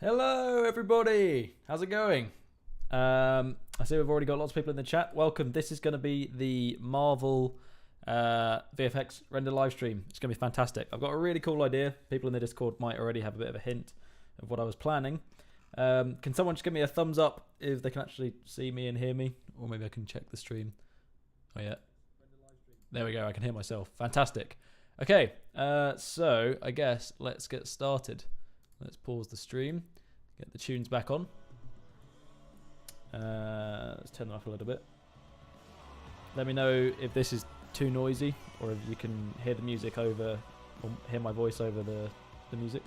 Hello everybody, how's it going? I see we've already got lots of people in the chat. Welcome. This is going to be the Marvel VFX render live stream. It's going to be fantastic. I've got a really cool idea. People in the Discord might already have a bit of a hint of what I was planning. Can someone just give me a thumbs up if they can actually see me and hear me? Or maybe I can check the stream. Oh yeah. There we go, I can hear myself. Fantastic. Okay, so I guess let's get started. Let's pause the stream, get the tunes back on. Let's turn them up a little bit. Let me know if this is too noisy or if you can hear the music over, or hear my voice over the music.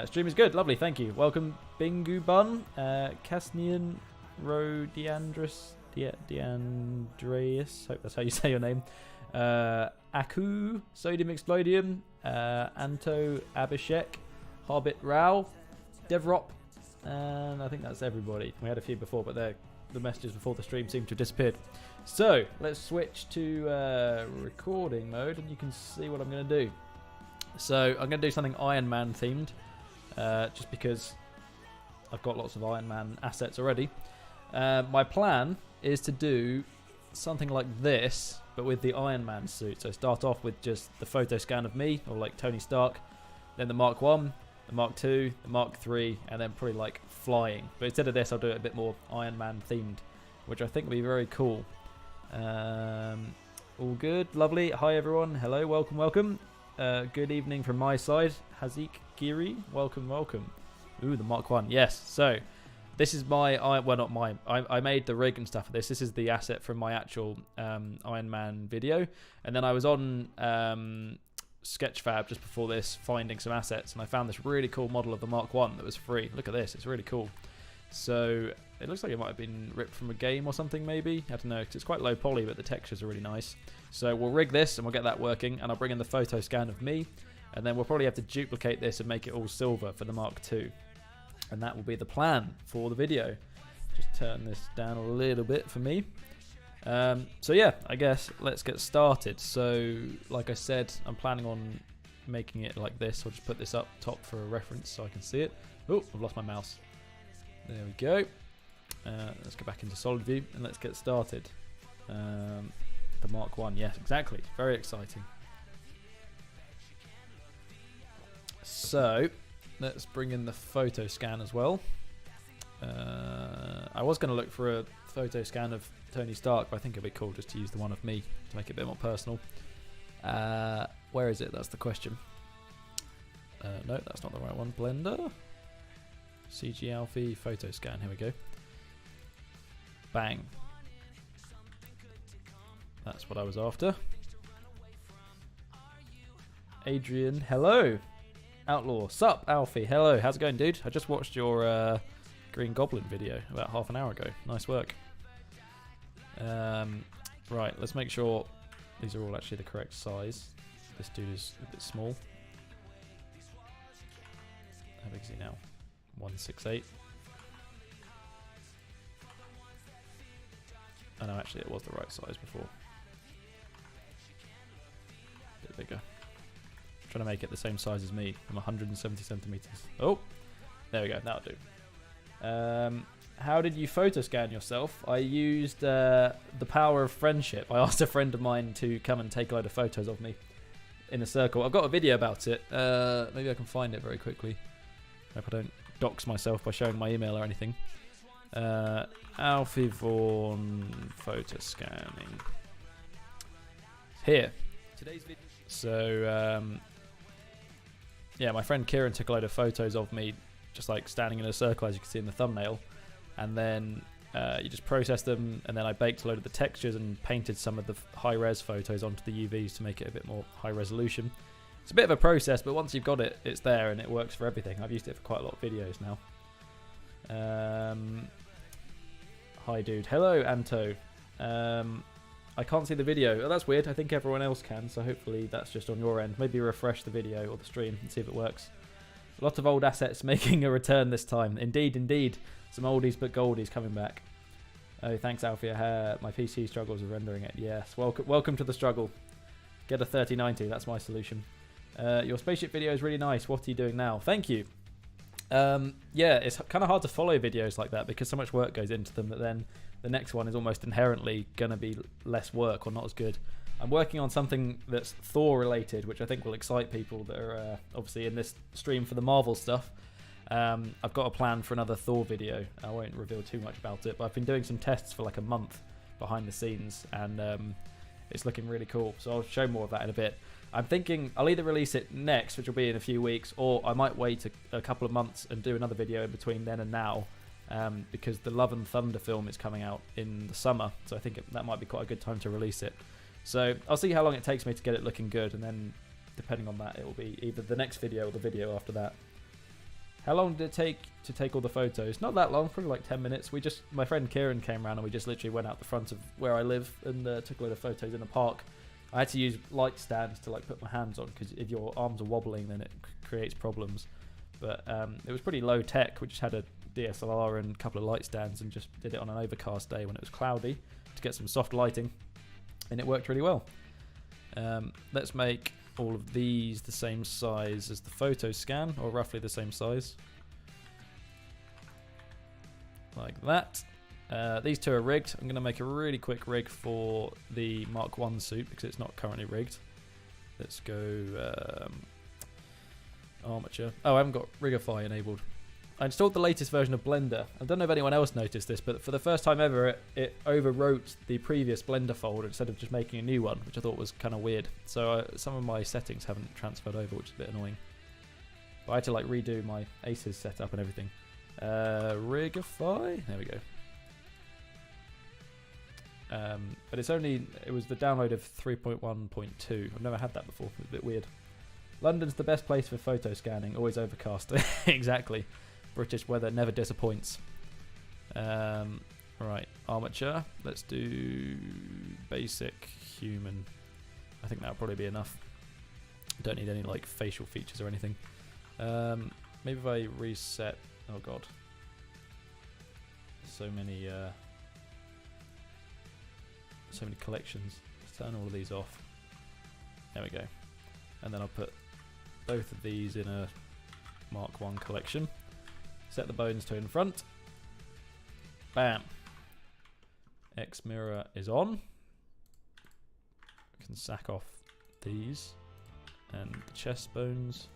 Stream is good, lovely, thank you. Welcome Bingu Bun, Casnian Rodiandrus, Diandreus, hope that's how you say your name. Aku, Sodium Explodium, Anto Abhishek, Harbit Rao, Devrop, and I think that's everybody. We had a few before, but the messages before the stream seem to have disappeared. So let's switch to recording mode, and you can see what I'm going to do. So I'm going to do something Iron Man themed, just because I've got lots of Iron Man assets already. My plan is to do something like this, but with the Iron Man suit. So start off with just the photo scan of me, or like Tony Stark, then the Mark 1, the Mark 2, the Mark 3, and then probably like flying. But instead of this, I'll do it a bit more Iron Man themed, which I think will be very cool. All good, lovely. Hi everyone, hello, welcome, welcome. Good evening from my side. Hazik Giri, welcome, welcome. Ooh, the Mark 1, yes. So this is my, well not mine, I made the rig and stuff for this. This is the asset from my actual Iron Man video. And then I was on Sketchfab just before this, finding some assets, and I found this really cool model of the Mark 1 that was free. Look at this, it's really cool. So it looks like it might have been ripped from a game or something maybe. I don't know, 'cause it's quite low poly, but the textures are really nice. So we'll rig this and we'll get that working, and I'll bring in the photo scan of me, and then we'll probably have to duplicate this and make it all silver for the Mark 2. And that will be the plan for the video. Just turn this down a little bit for me. So yeah, I guess let's get started. So like I said, I'm planning on making it like this. I'll just put this up top for a reference so I can see it. Oh, I've lost my mouse. There we go. Let's go back into solid view and let's get started. The Mark 1, yes, exactly. Very exciting. So let's bring in the photo scan as well. I was going to look for a photo scan of Tony Stark, but I think it'd be cool just to use the one of me to make it a bit more personal. Where is it? That's the question. No, that's not the right one. Blender. CG Alfie photo scan. Here we go. Bang. That's what I was after. Adrian, hello. Outlaw, sup, Alfie, hello. How's it going, dude? I just watched your Green Goblin video about half an hour ago. Nice work. Right, let's make sure these are all actually the correct size. This dude is a bit small. How big is he now? 168. Oh no, actually it was the right size before. A bit bigger. Trying to make it the same size as me. I'm 170 centimeters. Oh, there we go. That'll do. How did you photo scan yourself? I used the power of friendship. I asked a friend of mine to come and take a load of photos of me in a circle. I've got a video about it. Maybe I can find it very quickly. Hope I don't dox myself by showing my email or anything. Alfie Vaughan photo scanning. Here. Today's video. So yeah, my friend Kieran took a load of photos of me just like standing in a circle, as you can see in the thumbnail, and then you just process them, and then I baked a load of the textures and painted some of the high-res photos onto the UVs to make it a bit more high resolution. It's a bit of a process, but once you've got it, it's there and it works for everything. I've used it for quite a lot of videos now. Hi dude, hello Anto. I can't see the video. Oh, that's weird. I think everyone else can, so hopefully that's just on your end. Maybe refresh the video or the stream and see if it works. A lot of old assets making a return this time. Indeed, indeed. Some oldies but goldies coming back. Oh, thanks, Alfie. My PC struggles with rendering it. Yes, welcome to the struggle. Get a 3090. That's my solution. Your spaceship video is really nice. What are you doing now? Thank you. Yeah, it's kind of hard to follow videos like that because so much work goes into them that then the next one is almost inherently going to be less work or not as good. I'm working on something that's Thor related, which I think will excite people that are obviously in this stream for the Marvel stuff. I've got a plan for another Thor video. I won't reveal too much about it, but I've been doing some tests for like a month behind the scenes, and it's looking really cool. So I'll show more of that in a bit. I'm thinking I'll either release it next, which will be in a few weeks, or I might wait a couple of months and do another video in between then and now, because the Love and Thunder film is coming out in the summer, so I think that might be quite a good time to release it. So I'll see how long it takes me to get it looking good, and then depending on that, it will be either the next video or the video after that. How long did it take to take all the photos? Not that long, probably like 10 minutes. My friend Kieran came around and we just literally went out the front of where I live and took a load of photos in a park. I had to use light stands to like put my hands on because if your arms are wobbling, then it creates problems. But it was pretty low tech. We just had a DSLR and a couple of light stands and just did it on an overcast day when it was cloudy to get some soft lighting, and it worked really well. Let's make all of these the same size as the photo scan, or roughly the same size, like that. These two are rigged. I'm going to make a really quick rig for the Mark 1 suit because it's not currently rigged. Let's go Armature. Oh, I haven't got Rigify enabled. I installed the latest version of Blender. I don't know if anyone else noticed this, but for the first time ever, it overwrote the previous Blender folder instead of just making a new one, which I thought was kind of weird. So some of my settings haven't transferred over, which is a bit annoying. But I had to like redo my Aces setup and everything. Rigify? There we go. But it was the download of 3.1.2. I've never had that before. It's a bit weird. London's the best place for photo scanning. Always overcast. Exactly. British weather never disappoints. Right, Armature. Let's do basic human. I think that'll probably be enough. Don't need any like facial features or anything. Maybe if I reset. Oh god. So many collections. Let's turn all of these off. There we go. And then I'll put both of these in a Mark 1 collection. Set the bones to in front. Bam. X mirror is on. I can sack off these and the chest bones.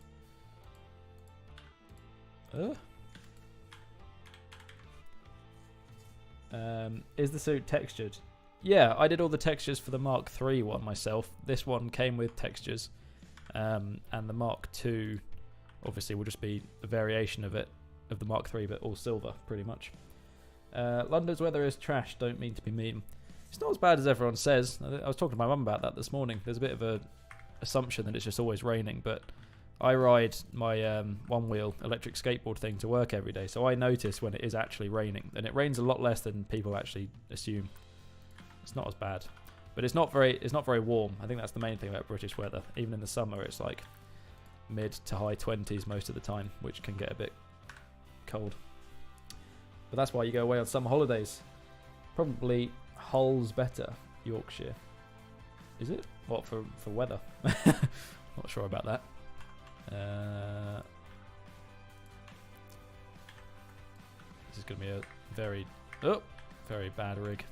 Is the suit textured? Yeah, I did all the textures for the Mark III one myself. This one came with textures. And the Mark II obviously will just be a variation of the Mark III, but all silver, pretty much. London's weather is trash, don't mean to be mean. It's not as bad as everyone says. I was talking to my mum about that this morning. There's a bit of a assumption that it's just always raining, but I ride my one-wheel electric skateboard thing to work every day, so I notice when it is actually raining, and it rains a lot less than people actually assume. It's not as bad. But it's not very warm. I think that's the main thing about British weather. Even in the summer, it's like mid to high 20s most of the time, which can get a bit cold. But that's why you go away on summer holidays. Probably Hull's better, Yorkshire. Is it? What, for weather? Not sure about that. This is going to be a very bad rig.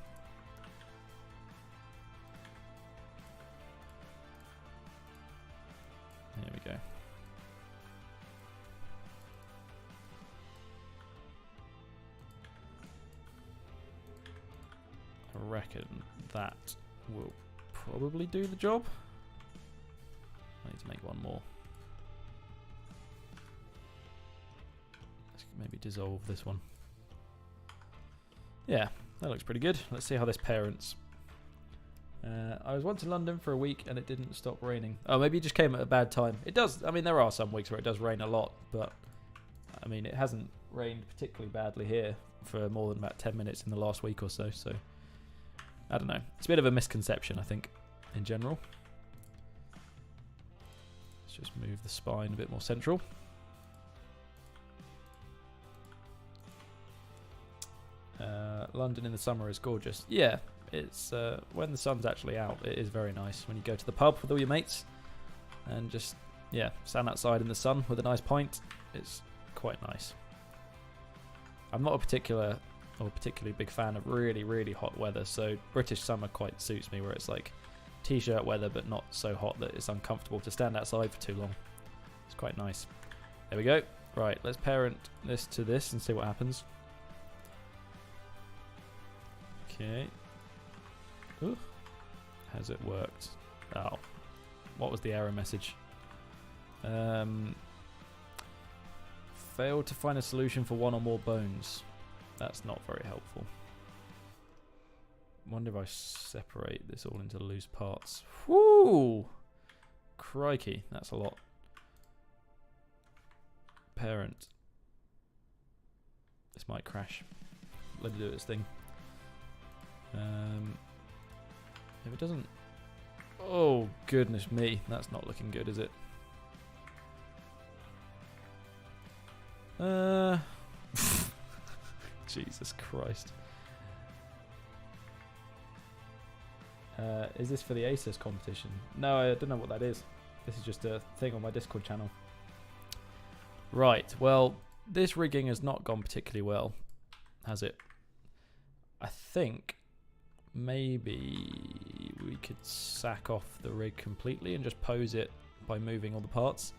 There we go. I reckon that will probably do the job. I need to make one more. Let's maybe dissolve this one. Yeah, that looks pretty good. Let's see how this parents. I was once in London for a week and it didn't stop raining. Oh, maybe it just came at a bad time. It does. I mean, there are some weeks where it does rain a lot, but I mean, it hasn't rained particularly badly here for more than about 10 minutes in the last week or so. So, I don't know. It's a bit of a misconception, I think, in general. Let's just move the spine a bit more central. London in the summer is gorgeous. Yeah. It's when the sun's actually out, it is very nice when you go to the pub with all your mates and just stand outside in the sun with a nice pint. It's quite nice. I'm not a particularly big fan of really, really hot weather, so British summer quite suits me, where it's like t-shirt weather but not so hot that it's uncomfortable to stand outside for too long. It's quite nice. There we go. Right, let's parent this to this and see what happens. Okay. Ooh. Has it worked? Oh. What was the error message? Failed to find a solution for one or more bones. That's not very helpful. Wonder if I separate this all into loose parts. Whoo! Crikey, that's a lot. Parent. This might crash. Let it do its thing. If it doesn't... Oh, goodness me. That's not looking good, is it? Jesus Christ. Is this for the ASUS competition? No, I don't know what that is. This is just a thing on my Discord channel. Right, well, this rigging has not gone particularly well, has it? I think maybe we could sack off the rig completely and just pose it by moving all the parts.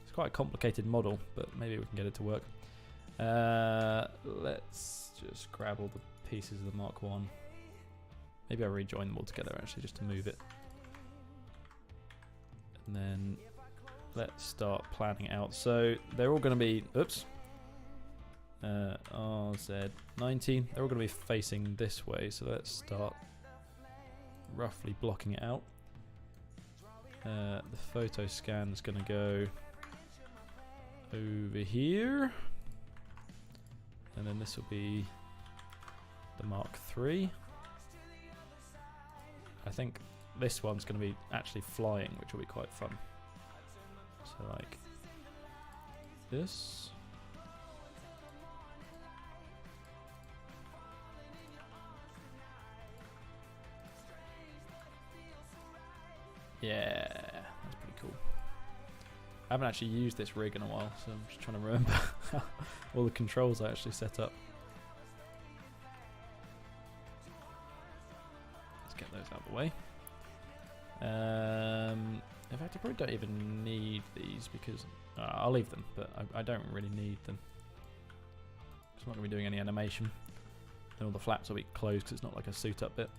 It's quite a complicated model, but maybe we can get it to work. Let's just grab all the pieces of the Mark 1. Maybe I'll rejoin them all together actually, just to move it. And then let's start planning out. So they're all going to be, oops, RZ19. They're all going to be facing this way. So let's start roughly blocking it out. The photo scan is going to go over here. And then this will be the Mark III. I think this one's going to be actually flying, which will be quite fun. So like this. Yeah, that's pretty cool. I haven't actually used this rig in a while, so I'm just trying to remember all the controls I actually set up. Let's get those out of the way. In fact, I probably don't even need these because I'll leave them, but I don't really need them. I'm not going to be doing any animation. And all the flaps will be closed because it's not like a suit up bit.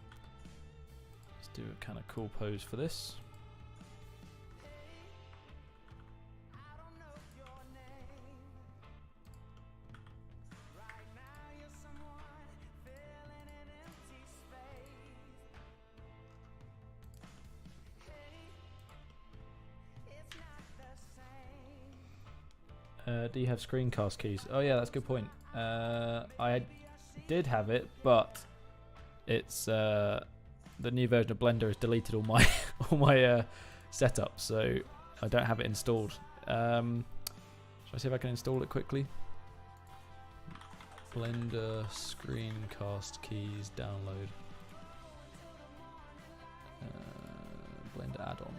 Let's do a kind of cool pose for this. Do you have screencast keys? Oh yeah, that's a good point. I did have it, but it's the new version of Blender has deleted all my all my setup, so I don't have it installed. Shall I see if I can install it quickly? Blender screencast keys download. Blender add-on.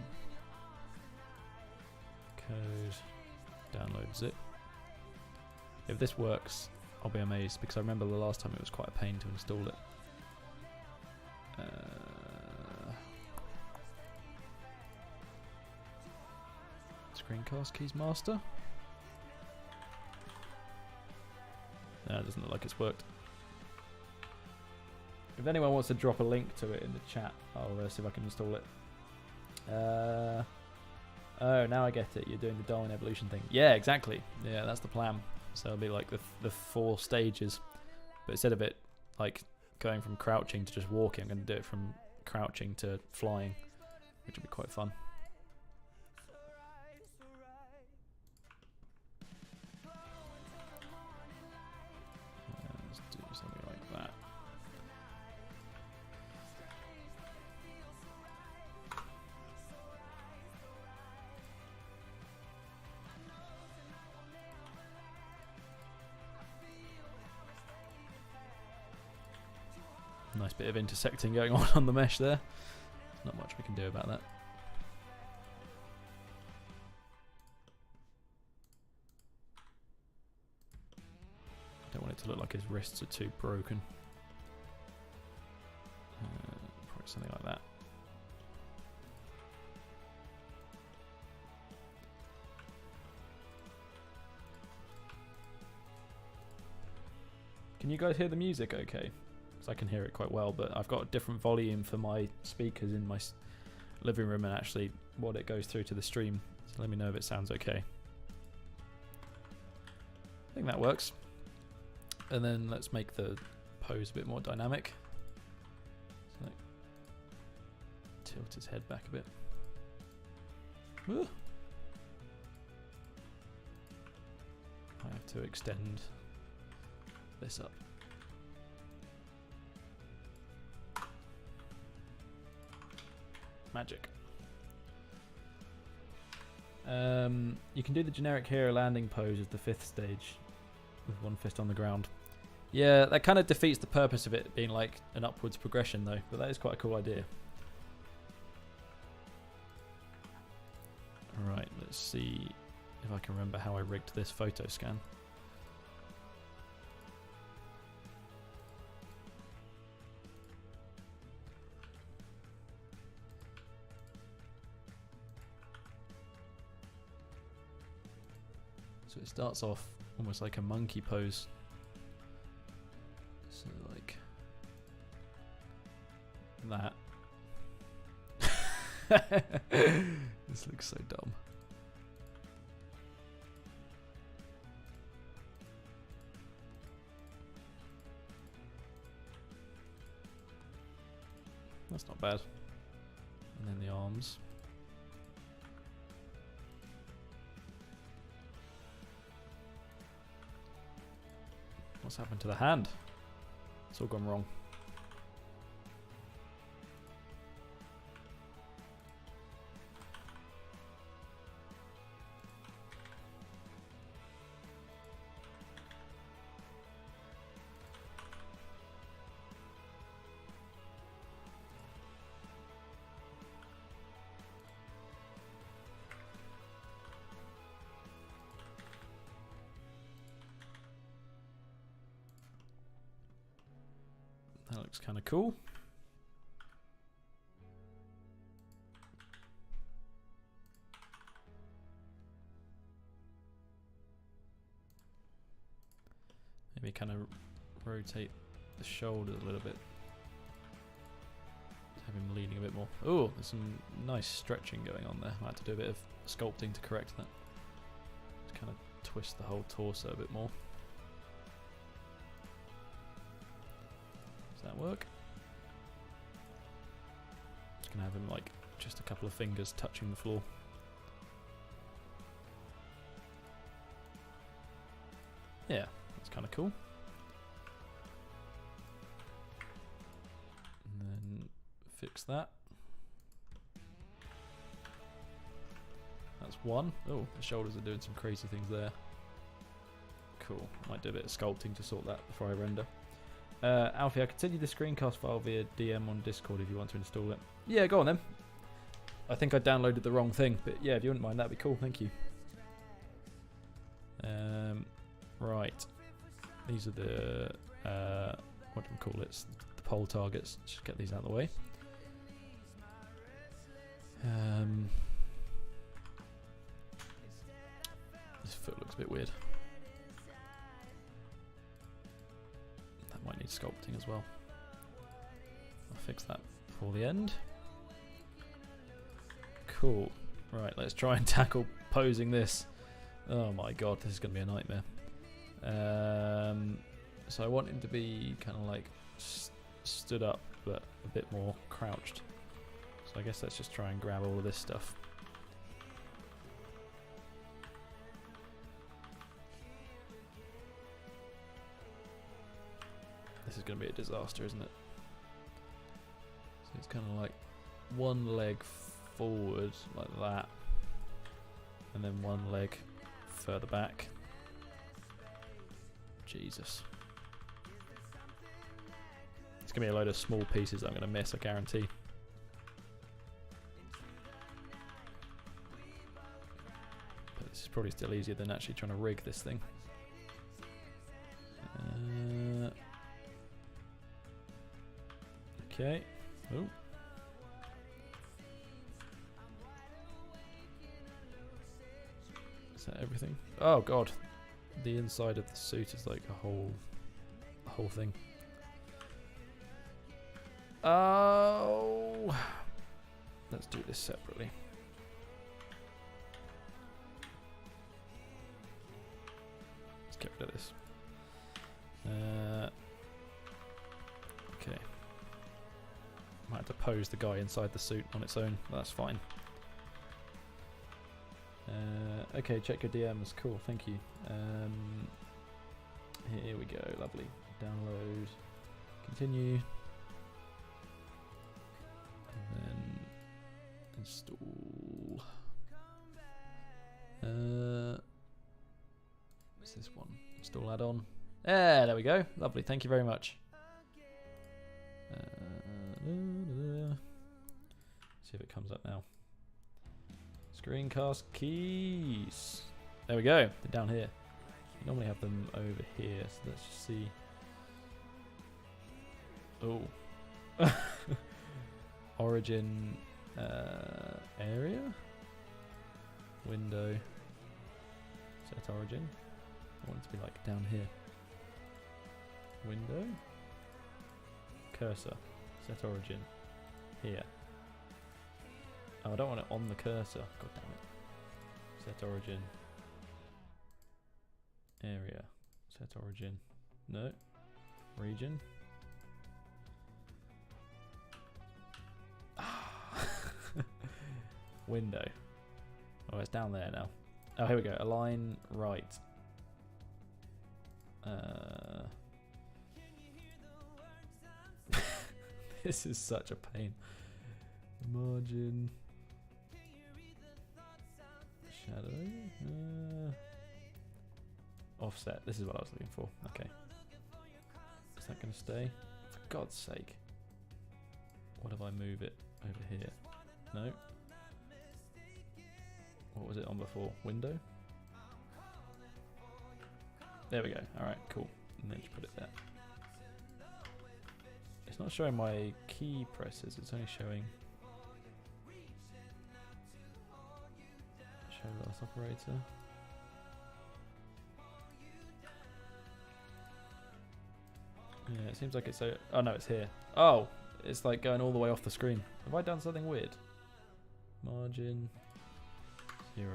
Code. Download zip. If this works, I'll be amazed because I remember the last time it was quite a pain to install it. Screencast keys master. No, it doesn't look like it's worked. If anyone wants to drop a link to it in the chat, I'll see if I can install it. Oh, now I get it. You're doing the Darwin evolution thing. Yeah, exactly. Yeah, that's the plan. So it'll be like the 4 stages. But instead of it like going from crouching to just walking, I'm going to do it from crouching to flying, which will be quite fun. Let's do something like that. Nice bit of intersecting going on the mesh there. Not much we can do about that. it to look like his wrists are too broken. Probably something like that. Can you guys hear the music okay? Because I can hear it quite well, but I've got a different volume for my speakers in my living room and actually what it goes through to the stream. So let me know if it sounds okay. I think that works. And then let's make the pose a bit more dynamic. So like, tilt his head back a bit. Ooh. I have to extend this up. Magic. You can do the generic hero landing pose as the 5th stage with one fist on the ground. Yeah, that kind of defeats the purpose of it being like an upwards progression though, but that is quite a cool idea. Alright, let's see if I can remember how I rigged this photo scan. So it starts off almost like a monkey pose. So like that. This looks so dumb. That's not bad. And then the arms. What's happened to the hand? It's all gone wrong. That looks kind of cool. Maybe kind of rotate the shoulders a little bit. Have him leaning a bit more. Oh, there's some nice stretching going on there. I had to do a bit of sculpting to correct that. Just kind of twist the whole torso a bit more. Does that work? Just gonna have him like just a couple of fingers touching the floor. Yeah, that's kind of cool. And then fix that. That's one. Oh, the shoulders are doing some crazy things there. Cool. Might do a bit of sculpting to sort that before I render. Alfie, I can send you the screencast file via DM on Discord if you want to install it. Yeah, go on then. I think I downloaded the wrong thing, but yeah, if you wouldn't mind, that'd be cool. Thank you. Right. These are the, what do we call it? The poll targets. Just get these out of the way. This foot looks a bit weird. That might need sculpting as well. I'll fix that before the end. Cool. Right, let's try and tackle posing this. Oh my god, this is going to be a nightmare. So I want him to be kind of like stood up, but a bit more crouched. So I guess let's just try and grab all of this stuff. This is going to be a disaster, isn't it? So it's kind of like one leg forward like that, and then one leg further back. Jesus. It's going to be a load of small pieces that I'm going to miss, I guarantee. But this is probably still easier than actually trying to rig this thing. Okay. Oh. Is that everything? Oh god. The inside of the suit is like a whole thing. Oh. Let's do this separately. Let's get rid of this. Okay. Might have to pose the guy inside the suit on its own. That's fine. Okay, check your DMs. Cool, thank you. Here we go. Lovely. Download. Continue. And then install. What's this one? Install add-on. There we go. Lovely. Thank you very much. See if it comes up now. Screencast keys. There we go. They're down here. You normally have them over here. So let's just see. Oh. Origin area. Window. Set origin. I want it to be like down here. Window. Cursor. Set origin. Here. Oh, I don't want it on the cursor. God damn it. Set origin. Area. Set origin. No. Region. Window. Oh, it's down there now. Oh, here we go. Align right. This is such a pain. Margin. Shadow. Offset. This is what I was looking for. Okay. Is that going to stay? For God's sake. What if I move it over here? No. What was it on before? Window? There we go. Alright, cool. And then just put it there. It's not showing my key presses, it's only showing show last operator. Yeah, it seems like it's oh no, it's here. Oh, it's like going all the way off the screen. Have I done something weird? Margin 0.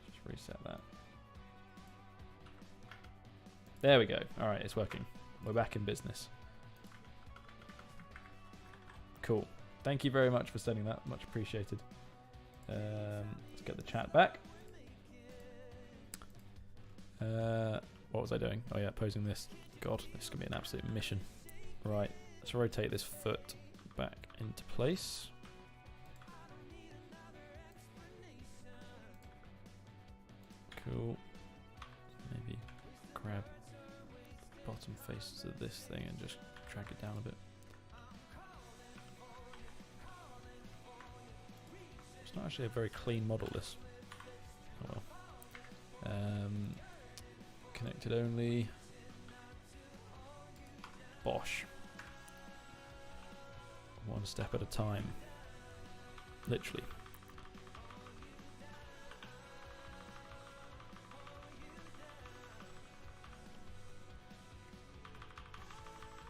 Just reset that. There we go. Alright, it's working. We're back in business. Cool. Thank you very much for sending that. Much appreciated. Let's get the chat back. What was I doing? Oh yeah, posing this. God, this is going to be an absolute mission. Right, let's rotate this foot back into place. Cool. Maybe grab the bottom faces of this thing and just drag it down a bit. It's not actually a very clean model, this. Oh well. Connected only. Bosh. One step at a time. Literally.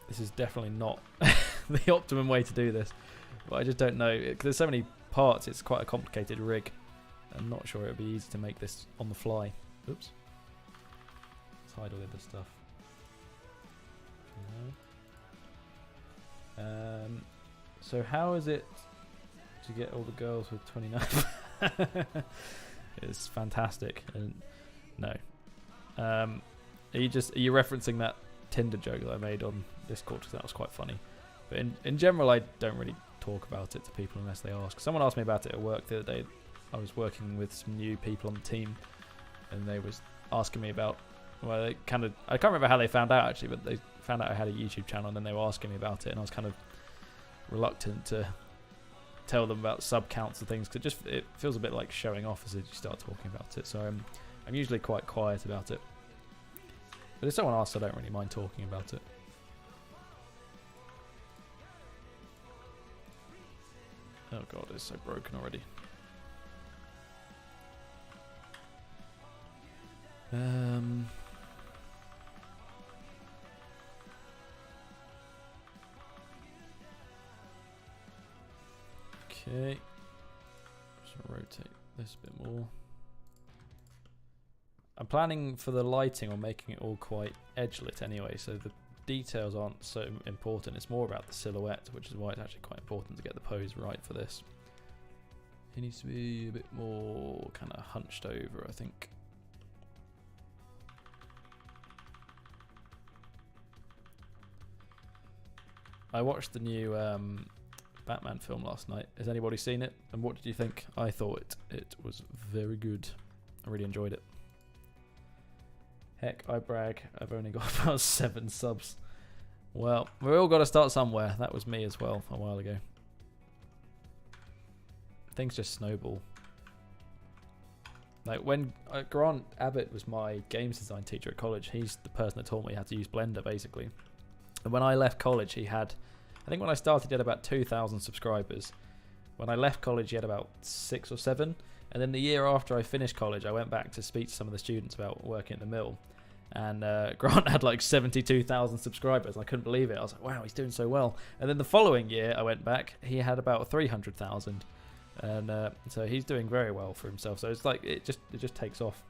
This is definitely not the optimum way to do this, but I just don't know. There's so many parts, it's quite a complicated rig. I'm not sure it would be easy to make this on the fly. Oops. Let's hide all the other stuff. No. So how is it to get all the girls with 29? It's fantastic. And no. Are you referencing that Tinder joke that I made on Discord? Because that was quite funny. But in general, I don't really talk about it to people unless they ask. Someone asked me about it at work the other day. I was working with some new people on the team, and they was asking me about. Well, they I can't remember how they found out actually, but they found out I had a YouTube channel, and then they were asking me about it, and I was kind of reluctant to tell them about sub counts and things, because it feels a bit like showing off as you start talking about it. So I'm usually quite quiet about it. But if someone asks, I don't really mind talking about it. Oh god, it's so broken already. Okay. Just rotate this a bit more. I'm planning for the lighting on making it all quite edge-lit anyway, so the details aren't so important. It's more about the silhouette, which is why it's actually quite important to get the pose right for this. He needs to be a bit more kind of hunched over, I think. I watched the new Batman film last night. Has anybody seen it? And what did you think? I thought it was very good. I really enjoyed it. Heck, I brag. I've only got about 7 subs. Well, we all got to start somewhere. That was me as well a while ago. Things just snowball. Like when Grant Abbott was my games design teacher at college, he's the person that taught me how to use Blender basically. And when I left college, he had, I think when I started, he had about 2,000 subscribers. When I left college, he had about 6 or 7. And then the year after I finished college, I went back to speak to some of the students about working at the mill. And Grant had like 72,000 subscribers. I couldn't believe it. I was like, wow, he's doing so well. And then the following year, I went back, he had about 300,000. And so he's doing very well for himself. So it's like, it just takes off.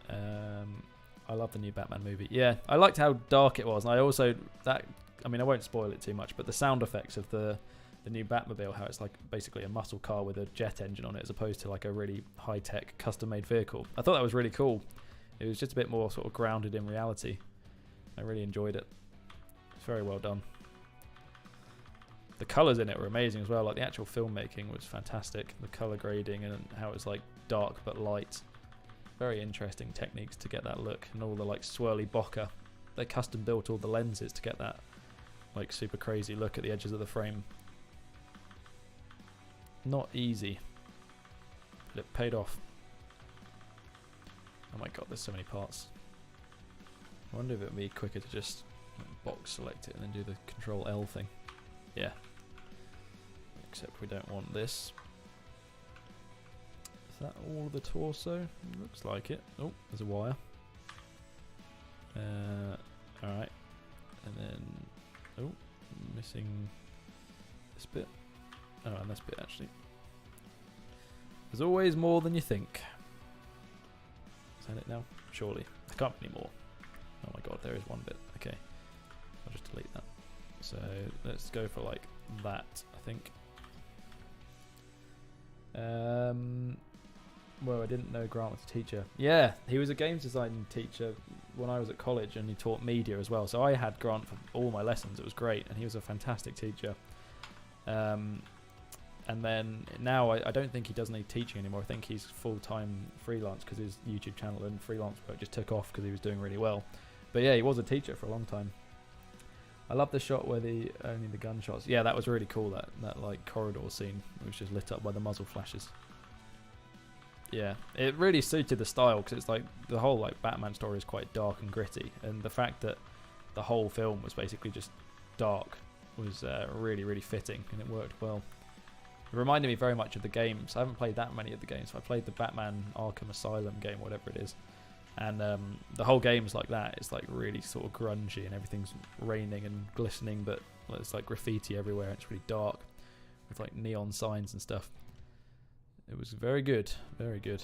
I love the new Batman movie. Yeah, I liked how dark it was. And I also, I mean, I won't spoil it too much, but the sound effects of the new Batmobile, how it's like basically a muscle car with a jet engine on it as opposed to like a really high-tech custom-made vehicle. I thought that was really cool. It was just a bit more sort of grounded in reality. I really enjoyed it. It's very well done. The colours in it were amazing as well. Like the actual filmmaking was fantastic. The colour grading and how it's like dark but light. Very interesting techniques to get that look. And all the like swirly bokeh. They custom built all the lenses to get that like super crazy look at the edges of the frame. Not easy, but it paid off. Oh my god, there's so many parts. I wonder if it would be quicker to just box select it and then do the Control L thing. Yeah. Except we don't want this. Is that all of the torso? Looks like it. Oh, there's a wire. Alright. And then, oh, missing this bit. Oh, and this bit actually. There's always more than you think. Is that it now? Surely. There can't be any more. Oh my god, there is one bit. Okay. I'll just delete that. So let's go for like that, I think. Well, I didn't know Grant was a teacher. Yeah, he was a games design teacher when I was at college, and he taught media as well. So I had Grant for all my lessons. It was great, and he was a fantastic teacher. And then now I don't think he does any teaching anymore. I think he's full-time freelance because his YouTube channel and freelance work just took off because he was doing really well. But yeah, he was a teacher for a long time. I love the shot where only the gunshots. Yeah, that was really cool. That like corridor scene, which was just lit up by the muzzle flashes. Yeah, it really suited the style because it's like the whole like Batman story is quite dark and gritty, and the fact that the whole film was basically just dark was really, really fitting, and it worked well. It reminded me very much of the games. I haven't played that many of the games. I played the Batman Arkham Asylum game, whatever it is. And the whole game's like that. It's like really sort of grungy and everything's raining and glistening, but it's like graffiti everywhere. It's really dark with like neon signs and stuff. It was very good. Very good.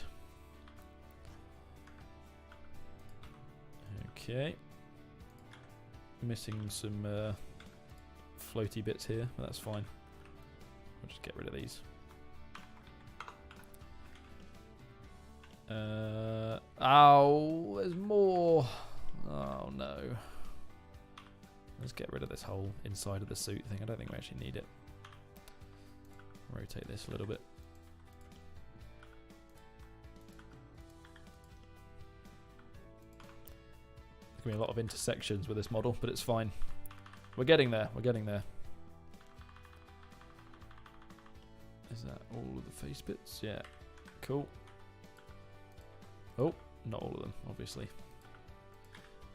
Okay. Missing some floaty bits here, but that's fine. I'll just get rid of these. Oh, there's more. Oh no. Let's get rid of this whole inside of the suit thing. I don't think we actually need it. Rotate this a little bit. There's going to be a lot of intersections with this model, but it's fine. We're getting there. We're getting there. Is that all of the face bits? Yeah. Cool. Oh, not all of them, obviously.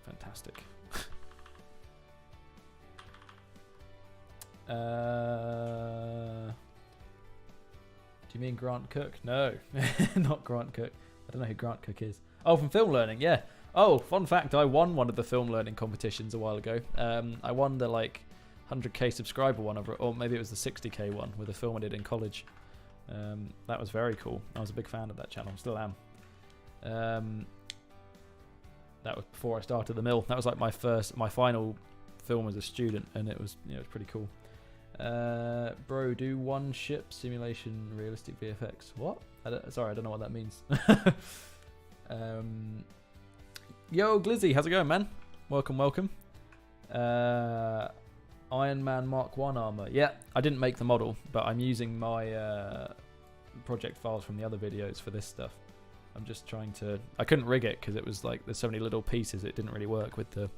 Fantastic. Do you mean Grant Cook? No, not Grant Cook. I don't know who Grant Cook is. Oh, from Film Learning, yeah. Oh, fun fact, I won one of the Film Learning competitions a while ago. I won the like 100k subscriber one, or maybe it was the 60k one with a film I did in college. That was very cool. I was a big fan of that channel, still am. That was before I started the mill. That was like my final film as a student, and it was, it was pretty cool. Bro, do one ship simulation realistic VFX. What? Sorry, I don't know what that means. Yo, Glizzy, how's it going, man? Welcome, welcome. Iron Man Mark 1 armor. Yeah, I didn't make the model, but I'm using my project files from the other videos for this stuff. I'm just trying to... I couldn't rig it because it was like there's so many little pieces, it didn't really work with the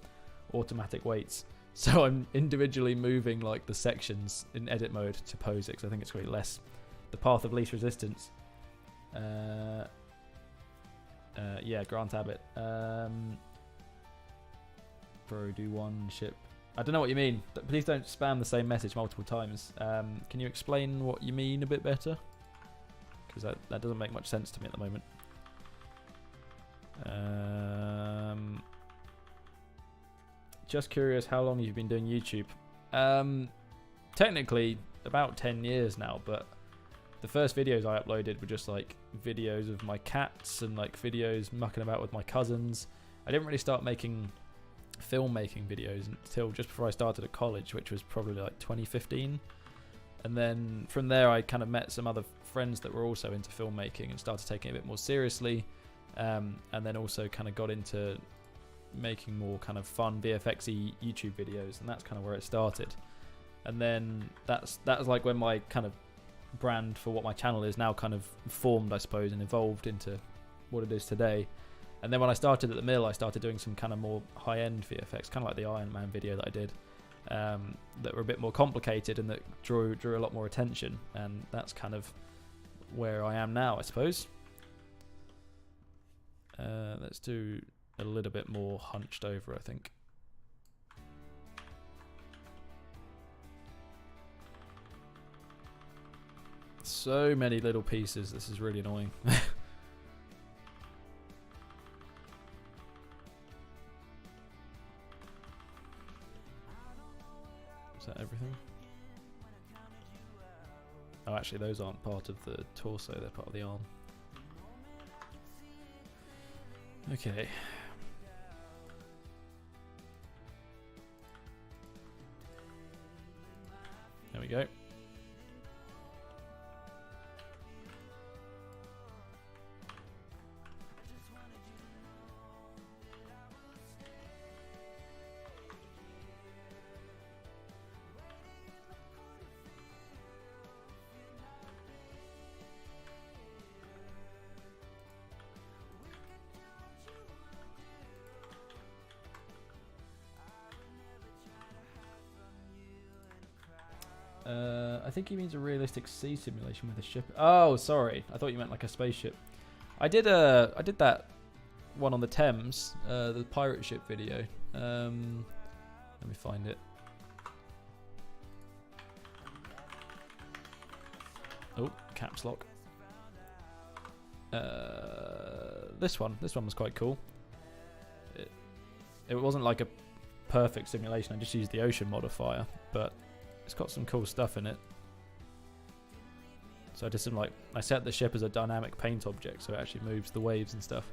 automatic weights. So I'm individually moving like the sections in edit mode to pose it because I think it's going to be less the path of least resistance. Yeah, Grant Abbott. Bro, do one ship. I don't know what you mean. Please don't spam the same message multiple times. Can you explain what you mean a bit better? Because that doesn't make much sense to me at the moment. Just curious how long you've been doing YouTube. Technically about 10 years now, but the first videos I uploaded were just like videos of my cats and like videos mucking about with my cousins. I didn't really start making filmmaking videos until just before I started at college, which was probably like 2015. And then from there I kind of met some other friends that were also into filmmaking and started taking it a bit more seriously, and then also kind of got into making more kind of fun VFX-y YouTube videos, and that's kind of where it started. And then that was like when my kind of brand for what my channel is now kind of formed, I suppose, and evolved into what it is today. And then when I started at the mill, I started doing some kind of more high-end VFX, kind of like the Iron Man video that I did, that were a bit more complicated and that drew a lot more attention. And that's kind of where I am now, I suppose. Let's do a little bit more hunched over, I think. So many little pieces, this is really annoying. Is that everything? Oh, actually those aren't part of the torso, they're part of the arm. Okay. There we go. I think he means a realistic sea simulation with a ship. Oh, sorry. I thought you meant like a spaceship. I did that one on the Thames, the pirate ship video. Let me find it. Oh, caps lock. This one was quite cool. It wasn't like a perfect simulation. I just used the ocean modifier, but it's got some cool stuff in it. So I did some I set the ship as a dynamic paint object, so it actually moves the waves and stuff.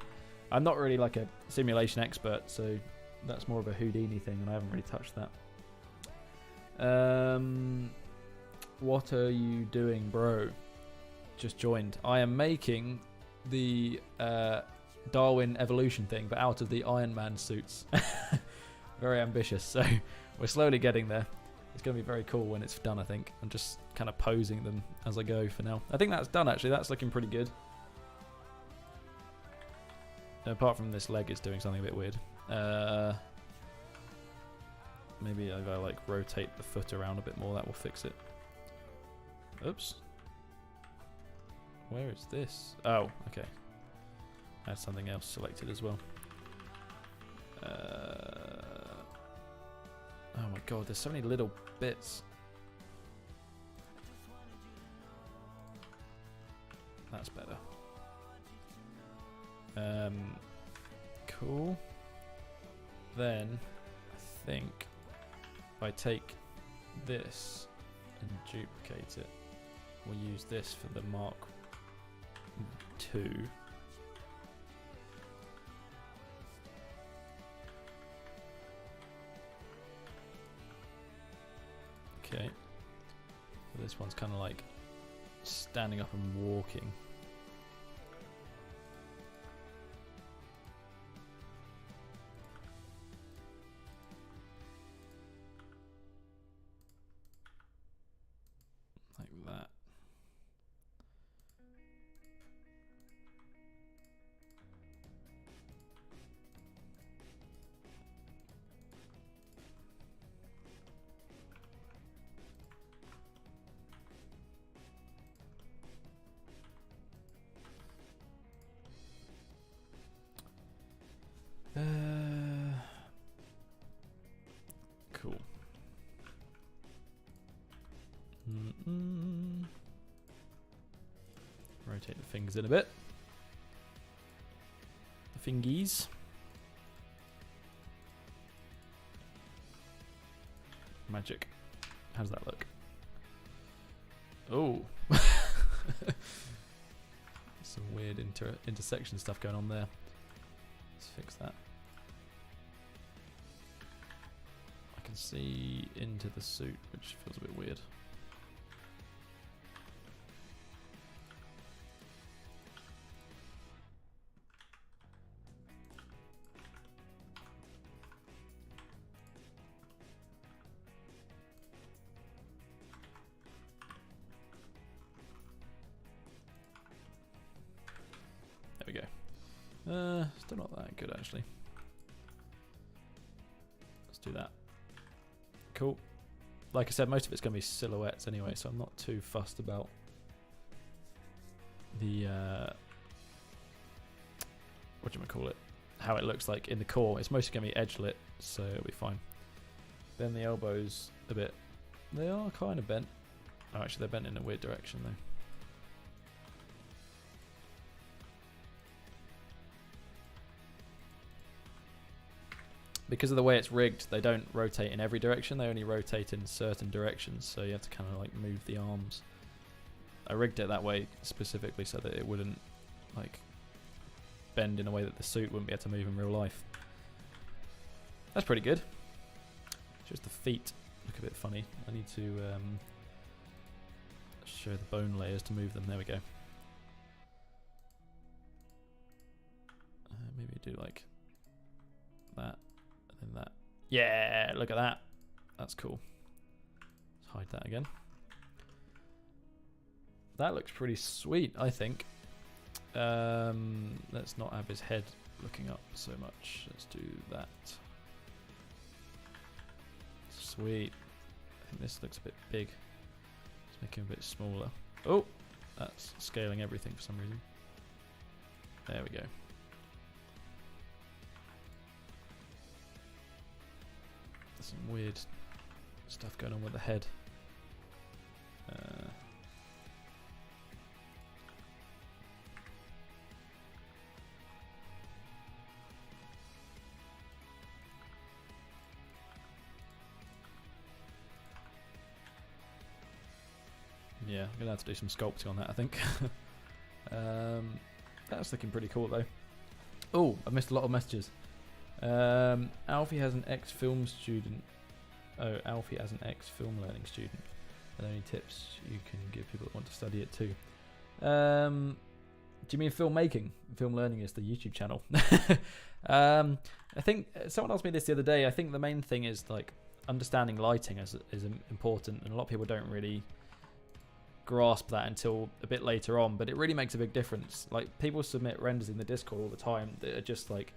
I'm not really like a simulation expert, so that's more of a Houdini thing, and I haven't really touched that. What are you doing, bro? Just joined. I am making the Darwin evolution thing, but out of the Iron Man suits. Very ambitious, so we're slowly getting there. It's going to be very cool when it's done, I think. I'm just kind of posing them as I go for now. I think that's done, actually. That's looking pretty good. Apart from this leg is doing something a bit weird. Maybe if I like rotate the foot around a bit more, that will fix it. Oops. Where is this? Oh, okay. add something else selected as well. Oh my god, there's so many little bits. That's better. Cool. Then I think if I take this and duplicate it, we'll use this for the Mark II. Okay, so this one's kind of like standing up and walking. Like that. Cool. Rotate the fingers in a bit. The fingies. Magic. How does that look? Oh. Some weird intersection stuff going on there. Let's fix that. I can see into the suit, which feels a bit weird. There we go. Still not that good actually. Let's do that. Cool. Like I said, most of it's going to be silhouettes anyway, so I'm not too fussed about the whatchamacallit, how it looks like in the core. It's mostly going to be edge lit, so it'll be fine. Then the elbows a bit, they are kind of bent. Oh, actually they're bent in a weird direction though. Because of the way it's rigged, they don't rotate in every direction, they only rotate in certain directions, so you have to kind of like move the arms. I rigged it that way specifically so that it wouldn't like bend in a way that the suit wouldn't be able to move in real life. That's pretty good. Just the feet look a bit funny. I need to show the bone layers to move them. There we go. Maybe do like that. And that. Yeah, look at that. That's cool. Let's hide that again. That looks pretty sweet, I think. Let's not have his head looking up so much. Let's do that. Sweet. I think this looks a bit big. Let's make him a bit smaller. Oh, that's scaling everything for some reason. There we go. Some weird stuff going on with the head. Yeah, I'm gonna have to do some sculpting on that, I think. That's looking pretty cool though. Oh, I missed a lot of messages. Alfie has an ex-film student. Oh, Alfie has an ex-film learning student. Are there any tips you can give people that want to study it too? Do you mean filmmaking? Film learning is the YouTube channel. I think someone asked me this the other day. I think the main thing is like understanding lighting is important, and a lot of people don't really grasp that until a bit later on. But it really makes a big difference. Like people submit renders in the Discord all the time that are just like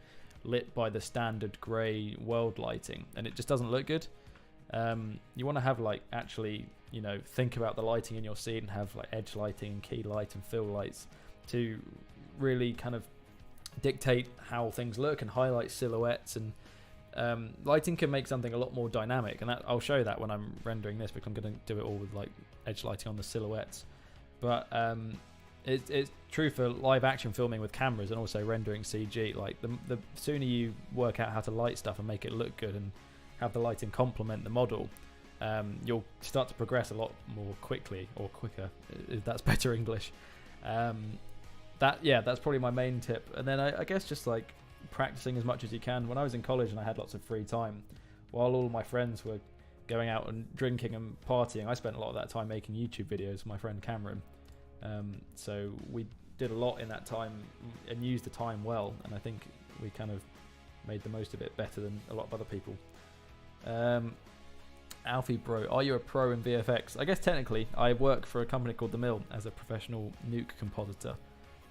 lit by the standard grey world lighting, and it just doesn't look good. You want to have like actually, you know, think about the lighting in your scene and have like edge lighting, key light and fill lights to really kind of dictate how things look and highlight silhouettes, and lighting can make something a lot more dynamic, and I'll show that when I'm rendering this, because I'm going to do it all with like edge lighting on the silhouettes. But it's true for live action filming with cameras and also rendering CG. Like the sooner you work out how to light stuff and make it look good and have the lighting complement the model, you'll start to progress a lot more quickly, or quicker, if that's better English. That's probably my main tip. And then I guess just like practicing as much as you can. When I was in college and I had lots of free time, while all my friends were going out and drinking and partying, I spent a lot of that time making YouTube videos with my friend Cameron. So we did a lot in that time and used the time well, and I think we kind of made the most of it better than a lot of other people. Alfie Bro, are you a pro in VFX? I guess technically I work for a company called The Mill as a professional Nuke compositor,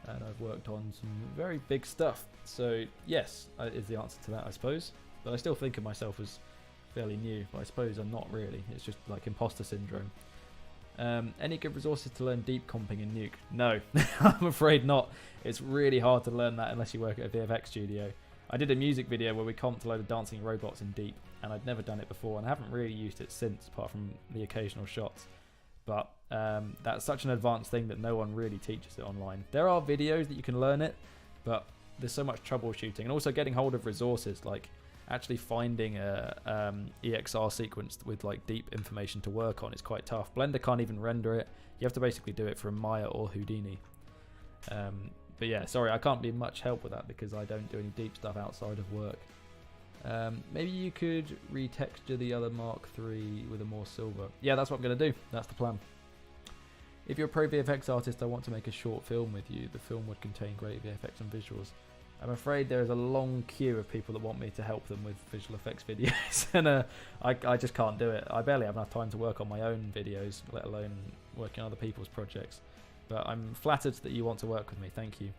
and I've worked on some very big stuff, so yes is the answer to that, I suppose. But I still think of myself as fairly new, but I suppose I'm not really. It's just like imposter syndrome. Any good resources to learn deep comping in Nuke? No, I'm afraid not. It's really hard to learn that unless you work at a VFX studio. I did a music video where we comped a load of dancing robots in Deep, and I'd never done it before, and I haven't really used it since, apart from the occasional shots. But that's such an advanced thing that no one really teaches it online. There are videos that you can learn it, but there's so much troubleshooting, and also getting hold of resources, like actually finding a EXR sequence with like deep information to work on is quite tough. Blender can't even render it. You have to basically do it from Maya or Houdini. But yeah, sorry, I can't be much help with that because I don't do any deep stuff outside of work. Maybe you could retexture the other Mark III with a more silver. Yeah, that's what I'm going to do. That's the plan. If you're a pro VFX artist, I want to make a short film with you. The film would contain great VFX and visuals. I'm afraid there is a long queue of people that want me to help them with visual effects videos, and I just can't do it. I barely have enough time to work on my own videos, let alone working on other people's projects. But I'm flattered that you want to work with me. Thank you.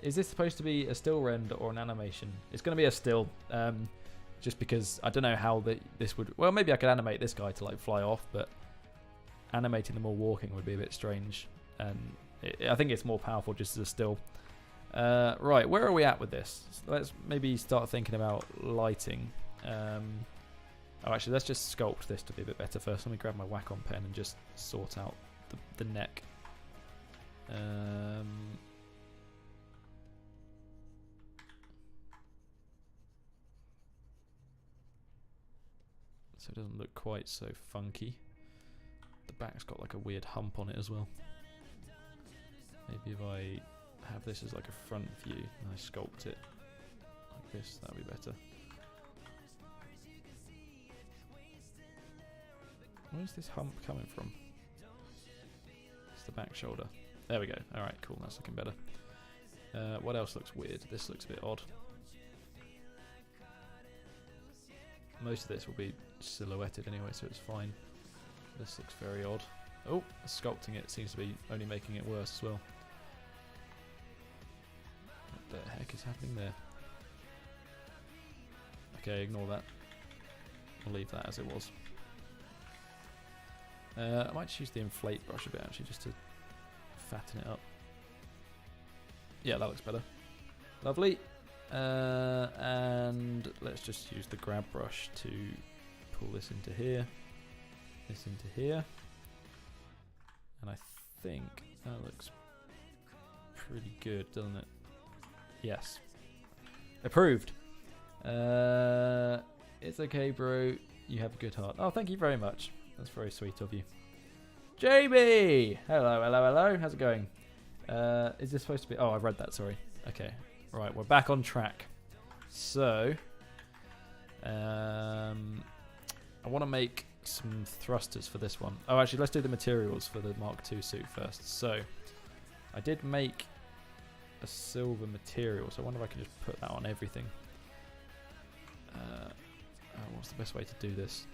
Is this supposed to be a still render or an animation? It's going to be a still, just because I don't know how this would... Well, maybe I could animate this guy to like fly off, but animating them all walking would be a bit strange. And I think it's more powerful just as a still. Right, where are we at with this? Let's maybe start thinking about lighting. Actually, let's just sculpt this to be a bit better first. Let me grab my Wacom pen and just sort out the neck. So it doesn't look quite so funky. The back's got like a weird hump on it as well. Maybe if I have this as like a front view and I sculpt it like this, that'll be better. Where's this hump coming from? It's the back shoulder. There we go. Alright, cool, that's looking better. What else looks weird? This looks a bit odd. Most of this will be silhouetted anyway, so it's fine. This looks very odd. Oh, sculpting it seems to be only making it worse as well. What the heck is happening there? Okay, ignore that. I'll leave that as it was. I might just use the inflate brush a bit actually, just to fatten it up. Yeah, that looks better. Lovely. And let's just use the grab brush to pull this into here, this into here, and I think that looks pretty good, doesn't it? Yes. Approved. It's okay, bro. You have a good heart. Oh, thank you very much. That's very sweet of you. JB! Hello, hello, hello. How's it going? Is this supposed to be... Oh, I've read that, sorry. Okay. Right, we're back on track. So, I want to make some thrusters for this one. Oh, actually, let's do the materials for the Mark II suit first. So, I did make a silver material, so I wonder if I can just put that on everything. What's the best way to do this?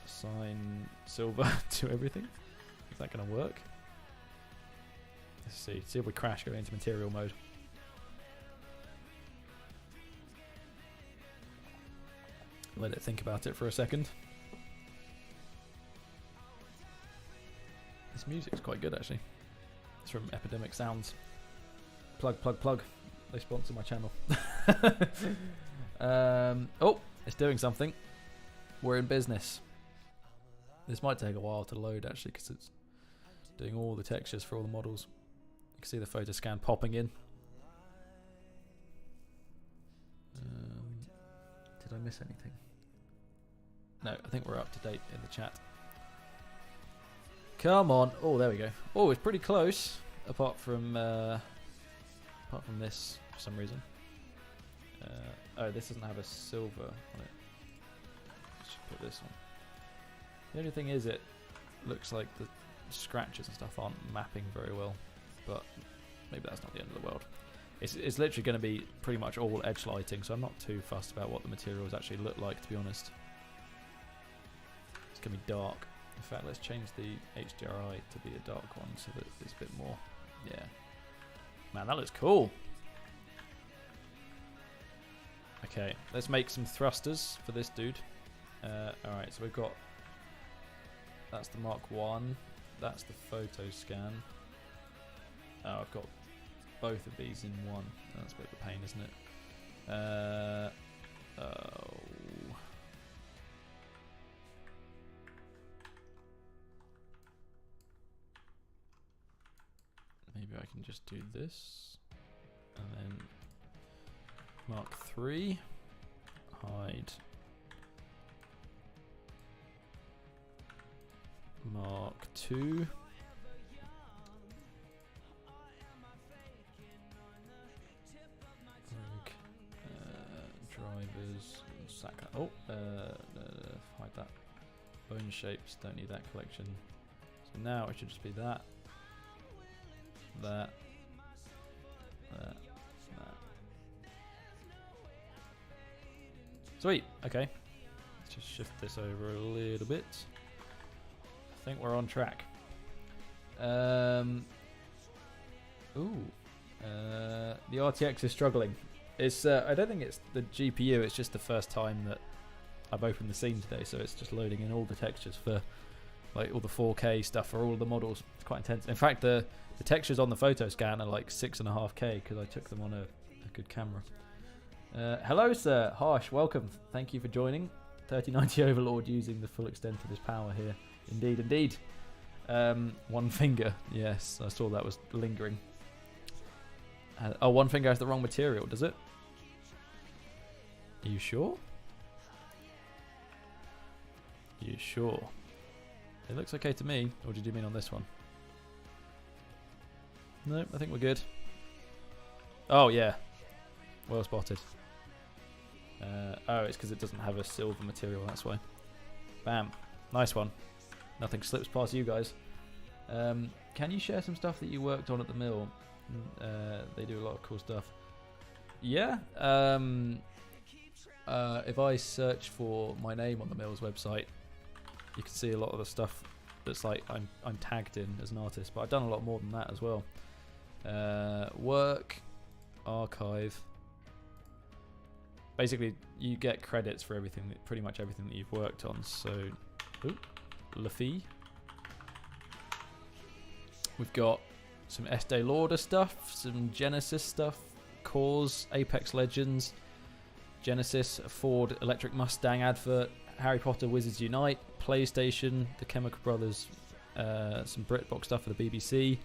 Assign silver to everything. Is that going to work? Let's see. See if we crash going into material mode. Let it think about it for a second. This music's quite good actually. It's from Epidemic Sounds. Plug. They sponsor my channel. Oh, it's doing something. We're in business. This might take a while to load actually because it's doing all the textures for all the models. You can see the photo scan popping in. Did I miss anything? No, I think we're up to date in the chat. Come on. Oh, there we go. Oh, it's pretty close. Apart from this for some reason. Oh, this doesn't have a silver on it. Let's just put this on. The only thing is it looks like the scratches and stuff aren't mapping very well, but maybe that's not the end of the world. It's literally going to be pretty much all edge lighting, so I'm not too fussed about what the materials actually look like, to be honest. It's going to be dark. In fact, let's change the HDRI to be a dark one so that it's a bit more, yeah. Man, that looks cool. Okay, let's make some thrusters for this dude. Alright, so we've got, that's the Mark 1, that's the photo scan. Oh, I've got both of these in one. That's a bit of a pain, isn't it? Oh. Maybe I can just do this. And then Mark 3. Hide. Mark 2. Drivers. Sack that. Oh, hide that. Bone shapes. Don't need that collection. So now it should just be that. That. Sweet. Okay. Let's just shift this over a little bit. I think we're on track. The RTX is struggling. It's I don't think it's the GPU. It's just the first time that I've opened the scene today, so it's just loading in all the textures for like all the 4K stuff for all of the models. It's quite intense. In fact, the textures on the photo scan are like 6.5K because I took them on a good camera. Hello, sir. Harsh, welcome. Thank you for joining. 3090 Overlord using the full extent of his power here. Indeed. One finger. Yes, I saw that was lingering. Oh, one finger has the wrong material, does it? Are you sure? You sure? It looks okay to me. Or did you mean on this one? No, I think we're good. Oh, yeah. Well spotted. Oh, it's because it doesn't have a silver material, that's why. Bam. Nice one. Nothing slips past you guys. Can you share some stuff that you worked on at the mill? They do a lot of cool stuff. Yeah. If I search for my name on the mill's website, you can see a lot of the stuff that's like I'm tagged in as an artist, but I've done a lot more than that as well. Work, archive. Basically, you get credits for everything, pretty much everything that you've worked on. So, Laffy. We've got some Estee Lauder stuff, some Genesis stuff, Cause, Apex Legends, Genesis, Ford Electric Mustang advert, Harry Potter Wizards Unite, PlayStation, the Chemical Brothers, some BritBox stuff for the BBC.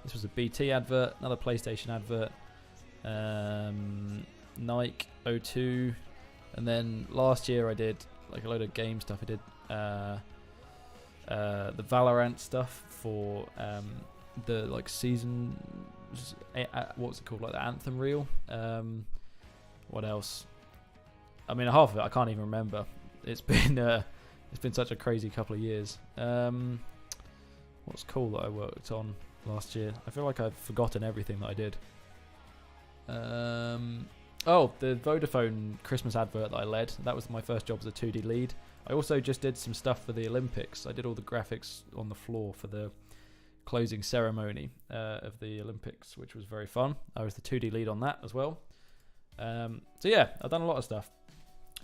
This was a BT advert, another PlayStation advert, Nike, O2, and then last year I did like a load of game stuff. I did the Valorant stuff for the like season, what's it called, like the Anthem reel. What else? I mean, half of it I can't even remember. It's been such a crazy couple of years. What's cool that I worked on last year? I feel like I've forgotten everything that I did. Oh, the Vodafone Christmas advert that I led. That was my first job as a 2D lead. I also just did some stuff for the Olympics. I did all the graphics on the floor for the closing ceremony of the Olympics, which was very fun. I was the 2D lead on that as well. So yeah, I've done a lot of stuff.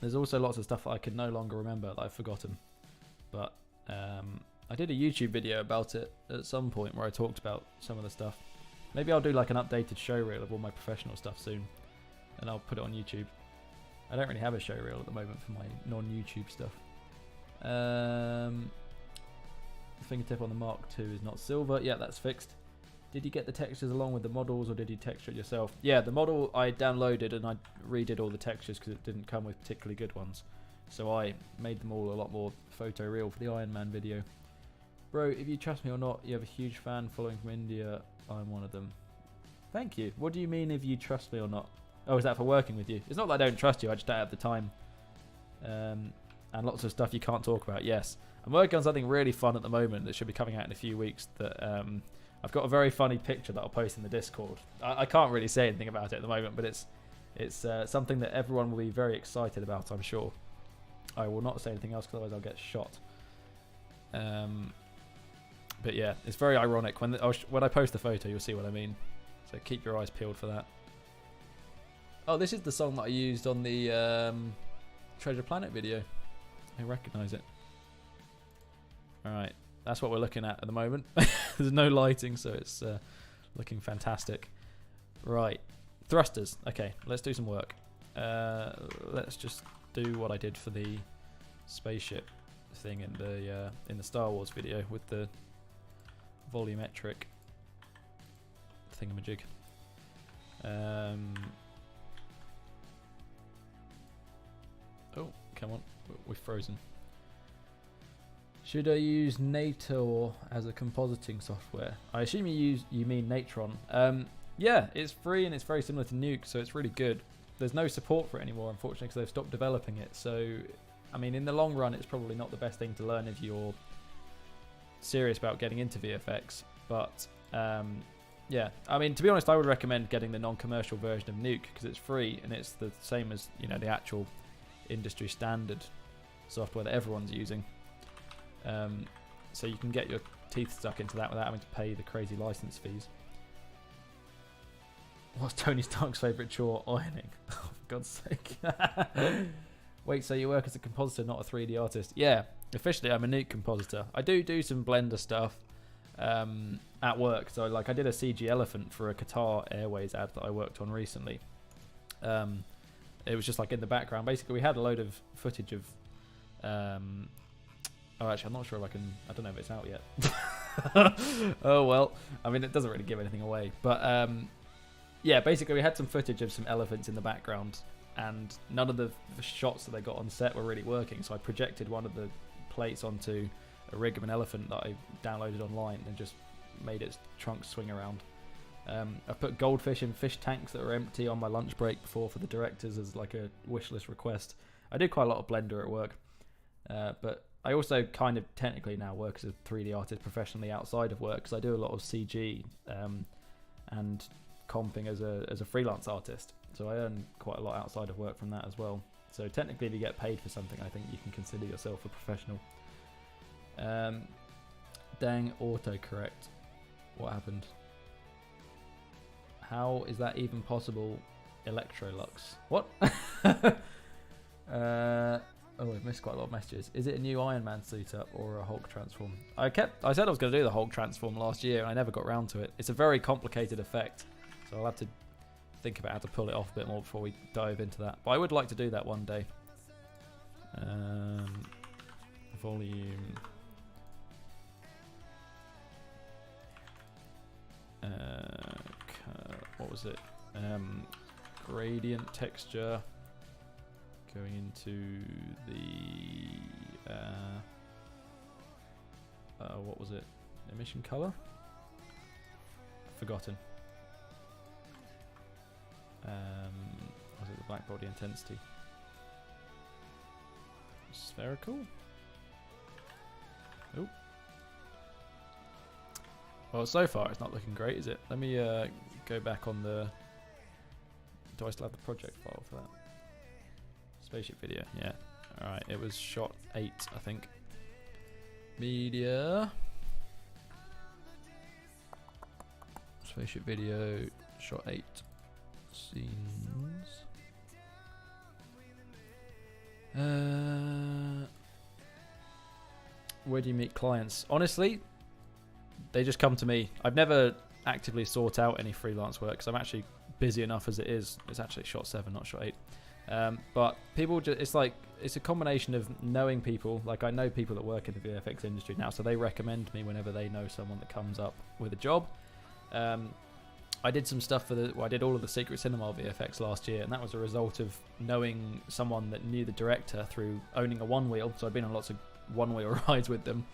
There's also lots of stuff that I can no longer remember that I've forgotten. But I did a YouTube video about it at some point where I talked about some of the stuff. Maybe I'll do like an updated show reel of all my professional stuff soon, and I'll put it on YouTube. I don't really have a show reel at the moment for my non-YouTube stuff. The fingertip on the Mark II is not silver. Yeah, that's fixed. Did you get the textures along with the models, or did you texture it yourself? Yeah, the model I downloaded and I redid all the textures because it didn't come with particularly good ones. So I made them all a lot more photo-real for the Iron Man video. Bro, if you trust me or not, you have a huge fan following from India. I'm one of them. Thank you. What do you mean if you trust me or not? Oh, is that for working with you? It's not that I don't trust you, I just don't have the time. And lots of stuff you can't talk about, yes. I'm working on something really fun at the moment that should be coming out in a few weeks. That I've got a very funny picture that I'll post in the Discord. I can't really say anything about it at the moment, but it's something that everyone will be very excited about, I'm sure. I will not say anything else, because otherwise I'll get shot. But yeah, it's very ironic. When I post the photo, you'll see what I mean. So keep your eyes peeled for that. Oh, this is the song that I used on the Treasure Planet video. I recognise it. Alright, that's what we're looking at the moment. There's no lighting, so it's looking fantastic. Right, thrusters. Okay, let's do some work. Let's just do what I did for the spaceship thing in the Star Wars video with the volumetric thingamajig. Oh, come on, we're frozen. Should I use Nator as a compositing software? I assume you mean Natron. Yeah, it's free and it's very similar to Nuke, so it's really good. There's no support for it anymore, unfortunately, because they've stopped developing it. So, I mean, in the long run, it's probably not the best thing to learn if you're serious about getting into VFX. But yeah, I mean, to be honest, I would recommend getting the non-commercial version of Nuke because it's free and it's the same as, you know, the actual industry standard software that everyone's using. So you can get your teeth stuck into that without having to pay the crazy license fees. What's Tony Stark's favourite chore? Ironing. Oh, for God's sake. Wait, so you work as a compositor, not a 3D artist? Yeah, officially I'm a Nuke compositor. I do some Blender stuff at work. So like I did a CG elephant for a Qatar Airways ad that I worked on recently. It was just like in the background. Basically, we had a load of footage of... oh, actually, I'm not sure if I don't know if it's out yet. Oh, well. I mean, it doesn't really give anything away. But... yeah, basically we had some footage of some elephants in the background and none of the shots that they got on set were really working, so I projected one of the plates onto a rig of an elephant that I downloaded online and just made its trunk swing around. I've put goldfish in fish tanks that were empty on my lunch break before for the directors as like a wish list request. I do quite a lot of Blender at work, but I also kind of technically now work as a 3D artist professionally outside of work because I do a lot of CG and comping as a freelance artist, so I earn quite a lot outside of work from that as well. So technically if you get paid for something, I think you can consider yourself a professional. Dang autocorrect, what happened? How is that even possible? Electrolux, what? Oh, we've missed quite a lot of messages. Is it a new Iron Man suit up or a Hulk transform? I said I was going to do the Hulk transform last year and I never got around to it. It's a very complicated effect, so I'll have to think about how to pull it off a bit more before we dive into that. But I would like to do that one day. Volume. What was it? Gradient texture. Going into the what was it? Emission color? Forgotten. Was it the black body intensity? Spherical? Oh. Well, so far it's not looking great, is it? Let me go back on the... Do I still have the project file for that? Spaceship video, yeah. Alright, it was shot 8, I think. Media. Spaceship video, shot 8. Scenes. Where do you meet clients? Honestly, they just come to me. I've never actively sort out any freelance work because I'm actually busy enough as it is. It's actually shot 7, not shot 8. But people just, it's a combination of knowing people. Like I know people that work in the VFX industry now, so they recommend me whenever they know someone that comes up with a job. I did some stuff I did all of the Secret Cinema VFX last year, and that was a result of knowing someone that knew the director through owning a one wheel. So I've been on lots of one wheel rides with them.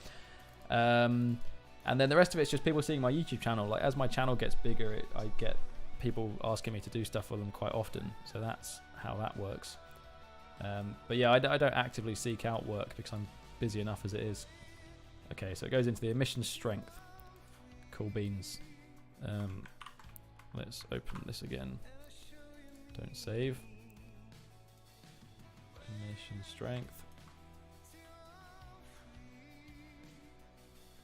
And then the rest of it's just people seeing my YouTube channel. Like as my channel gets bigger, I get people asking me to do stuff for them quite often. So that's how that works. But yeah, I don't actively seek out work because I'm busy enough as it is. Okay, so it goes into the emission strength. Cool beans. Let's open this again. Don't save. Emission strength.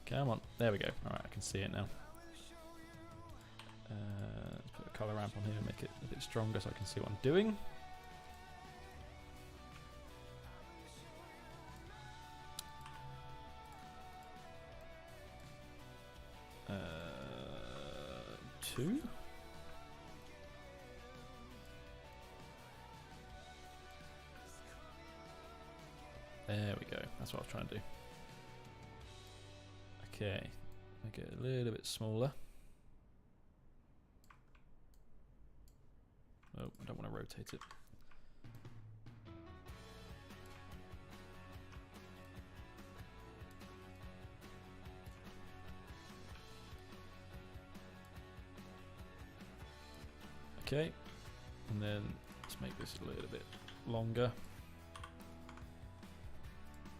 Come on. There we go. Alright, I can see it now. Let's put a colour ramp on here and make it a bit stronger so I can see what I'm doing. Two. There we go. That's what I was trying to do. Okay. Make it a little bit smaller. Oh, I don't want to rotate it. Okay, and then let's make this a little bit longer.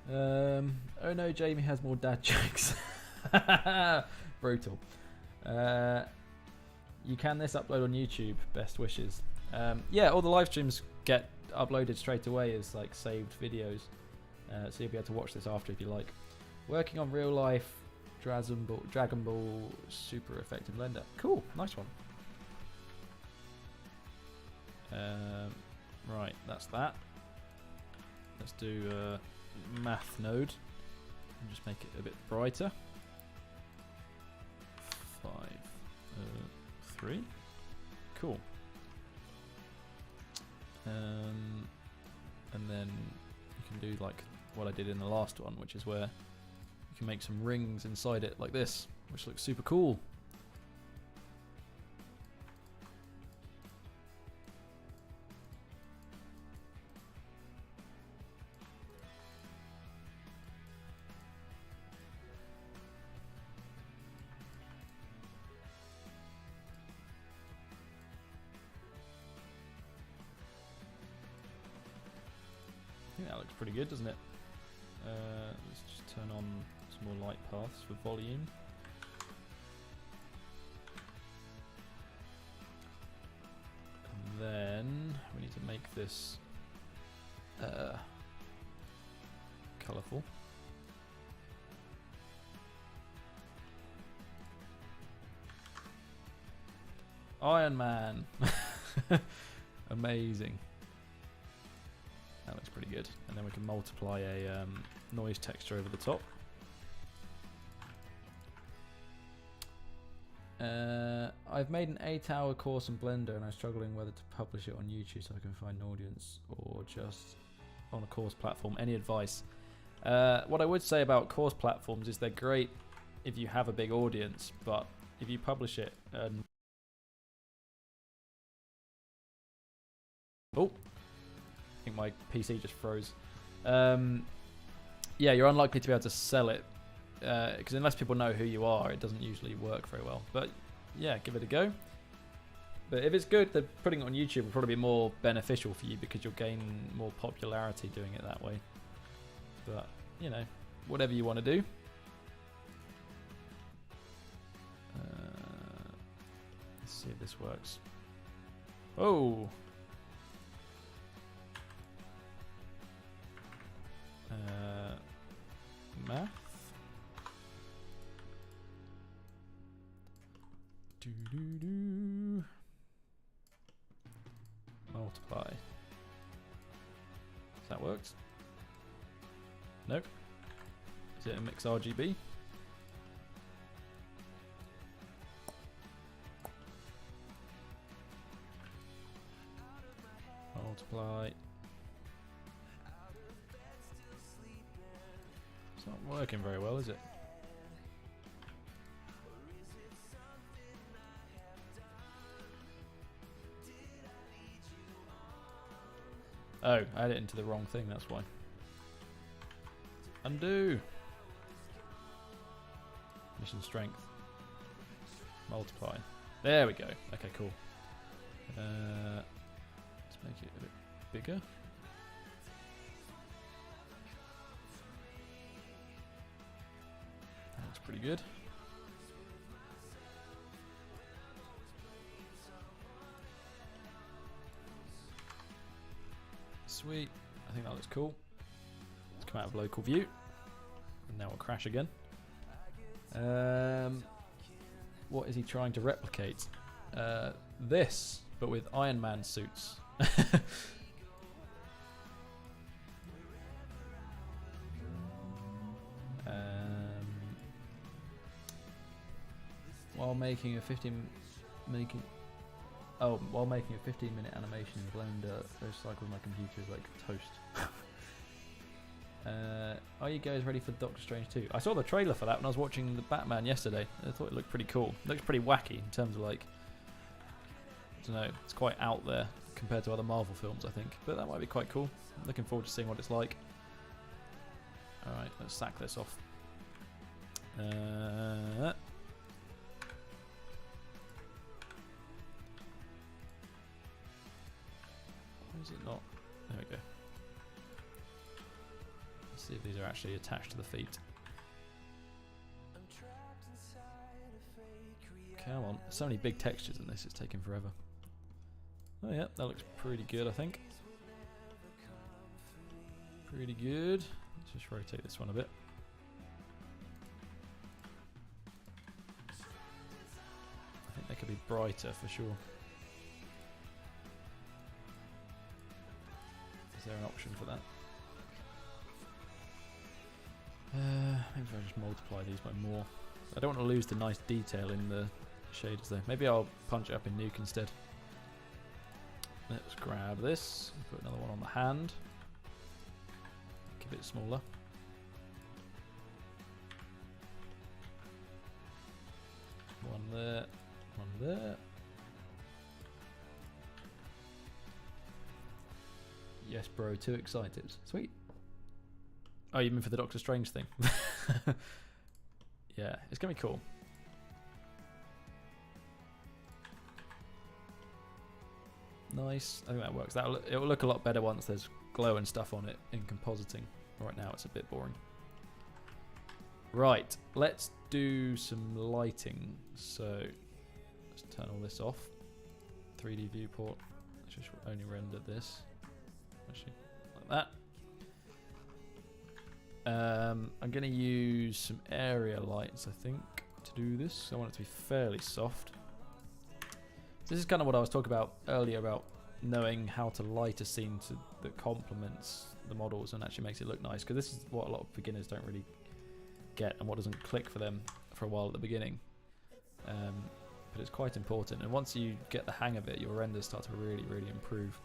Oh no, Jamie has more dad jokes. Brutal. You can this upload on YouTube. Best wishes. Yeah, all the live streams get uploaded straight away as like saved videos, so you'll be able to watch this after if you like. Working on real life Dragon Ball super effective blender. Cool, nice one. Right, that's that. Let's do a math node and just make it a bit brighter. 5, 3. Cool. And then you can do like what I did in the last one, which is where you can make some rings inside it like this, which looks super cool. I think that looks pretty good, doesn't it? Let's just turn on some more light paths for volume. And then we need to make this colourful. Iron Man! Amazing. That looks pretty good. And then we can multiply a noise texture over the top. I've made an 8-hour course in Blender and I'm struggling whether to publish it on YouTube so I can find an audience or just on a course platform. Any advice? What I would say about course platforms is they're great if you have a big audience, but if you publish it and... Oh! I think my PC just froze. Yeah, you're unlikely to be able to sell it because unless people know who you are, it doesn't usually work very well. But yeah, give it a go. But if it's good, then putting it on YouTube will probably be more beneficial for you because you'll gain more popularity doing it that way. But, you know, whatever you want to do. Let's see if this works. Oh! Math. Multiply. Has that worked? Nope. Is it a mix RGB? Multiply. It's not working very well, is it? Oh, I added it into the wrong thing, that's why. Undo! Mission strength. Multiply. There we go. Okay, cool. Let's make it a bit bigger. That looks pretty good. Sweet. I think that looks cool. Let's come out of local view. And now we'll crash again. What is he trying to replicate? This, but with Iron Man suits. While making a 15-minute animation in Blender, those cycles my computer is like toast. Are you guys ready for Doctor Strange 2? I saw the trailer for that when I was watching the Batman yesterday. I thought it looked pretty cool. It looks pretty wacky in terms of like, I don't know, it's quite out there compared to other Marvel films, I think. But that might be quite cool. I'm looking forward to seeing what it's like. Alright, let's sack this off. Why is it not? There we go. Let's see if these are actually attached to the feet. Come on, so many big textures in this, it's taking forever. Oh yeah, that looks pretty good, I think. Pretty good. Let's just rotate this one a bit. I think they could be brighter for sure. Is there an option for that? Maybe if I just multiply these by more. I don't want to lose the nice detail in the shaders though. Maybe I'll punch it up in Nuke instead. Let's grab this, put another one on the hand. Keep it smaller. One there, one there. Yes, bro, too excited. Sweet. Oh, you mean for the Doctor Strange thing? Yeah, it's going to be cool. Nice. I think that works. It will look a lot better once there's glow and stuff on it in compositing. Right now it's a bit boring. Right, let's do some lighting. So let's turn all this off. 3D viewport. Let's just only render this. Actually, like that. I'm going to use some area lights, I think, to do this. I want it to be fairly soft. This is kind of what I was talking about earlier about knowing how to light a scene that complements the models and actually makes it look nice. Because this is what a lot of beginners don't really get and what doesn't click for them for a while at the beginning. But it's quite important. And once you get the hang of it, your renders start to really, really improve.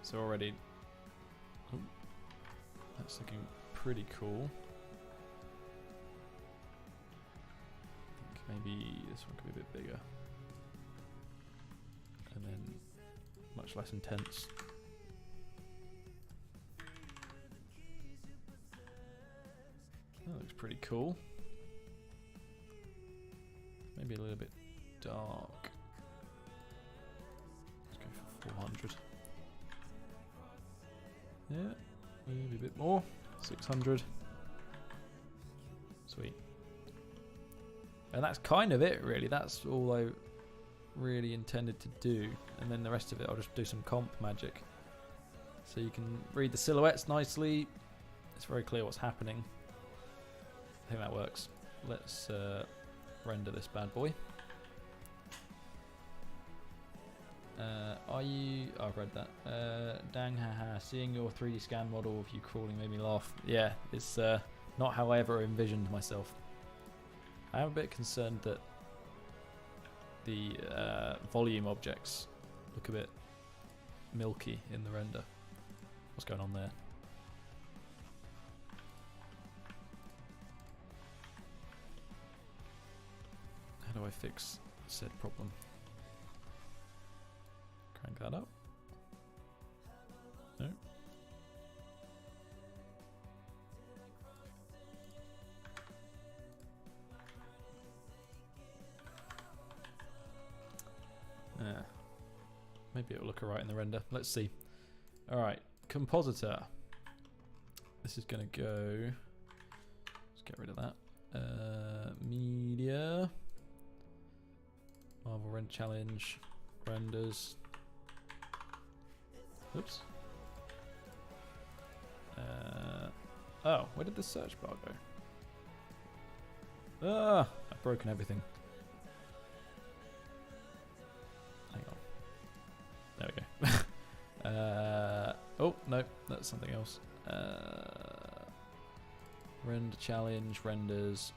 So already, oh, that's looking pretty cool. I think maybe this one could be a bit bigger. And then much less intense. That looks pretty cool. Maybe a little bit dark. Let's go for 400. Yeah, maybe a bit more. 600. Sweet. And that's kind of it, really. That's all I really intended to do. And then the rest of it, I'll just do some comp magic. So you can read the silhouettes nicely. It's very clear what's happening. I think that works. Let's render this bad boy. Are you... Oh, I've read that. Dang haha, seeing your 3D scan model of you crawling made me laugh. Yeah, it's not how I ever envisioned myself. I am a bit concerned that the volume objects look a bit milky in the render. What's going on there? How do I fix said problem? Crank that up. No. Maybe it'll look alright in the render. Let's see. Alright, compositor. This is going to go... Let's get rid of that. Media. Marvel Rend Challenge. Renders. Oops. Oh, where did the search bar go? Ah, I've broken everything. Hang on. There we go. Oh, no, that's something else. Render challenge, renders.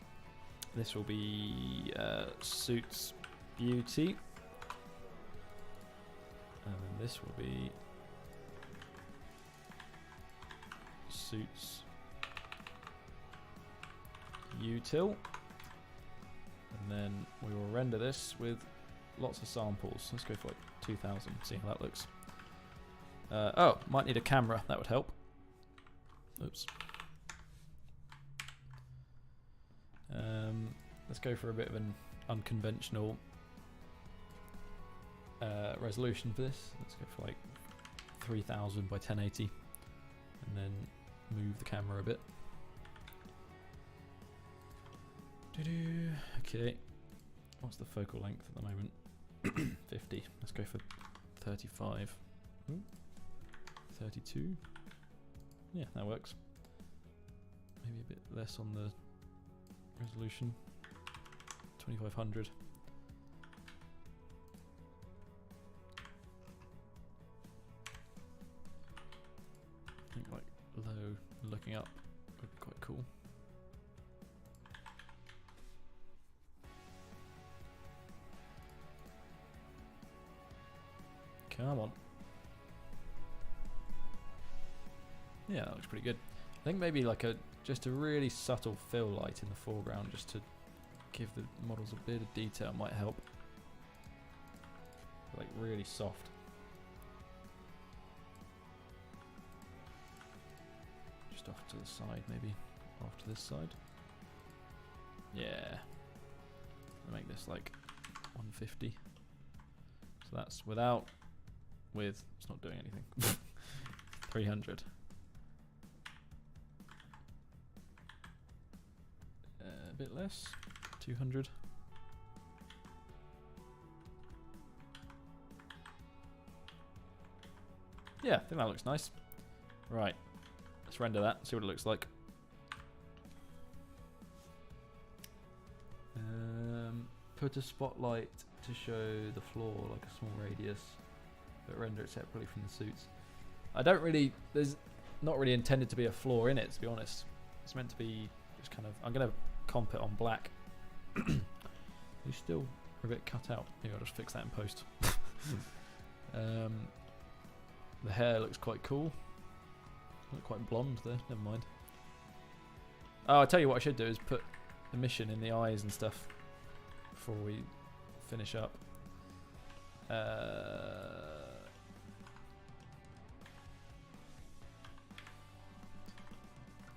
This will be suits beauty. And then this will be suits util. And then we will render this with lots of samples. Let's go for like 2000, see how that looks. Oh, might need a camera, that would help. Oops. Let's go for a bit of an unconventional resolution for this. Let's go for like 3000 by 1080 and then move the camera a bit. Okay, what's the focal length at the moment? 50. Let's go for 35. Ooh. 32. Yeah, that works. Maybe a bit less on the resolution. 2500. I think like low looking up would be quite cool. Come on. Yeah, that looks pretty good. I think maybe like just a really subtle fill light in the foreground just to give the models a bit of detail might help. Like really soft. Just off to the side maybe. Off to this side. Yeah. I'll make this like 150. So that's without, with, it's not doing anything. 300. A bit less. 200. Yeah, I think that looks nice. Right, let's render that, see what it looks like. Put a spotlight to show the floor, like a small radius, but render it separately from the suits. I don't really, there's not really intended to be a floor in it, to be honest. It's meant to be just kind of, I'm going to comp it on black. You still are a bit cut out. Maybe I'll just fix that in post. The hair looks quite cool. Look quite blonde there. Never mind. Oh, I'll tell you what I should do is put Emission in the eyes and stuff before we finish up.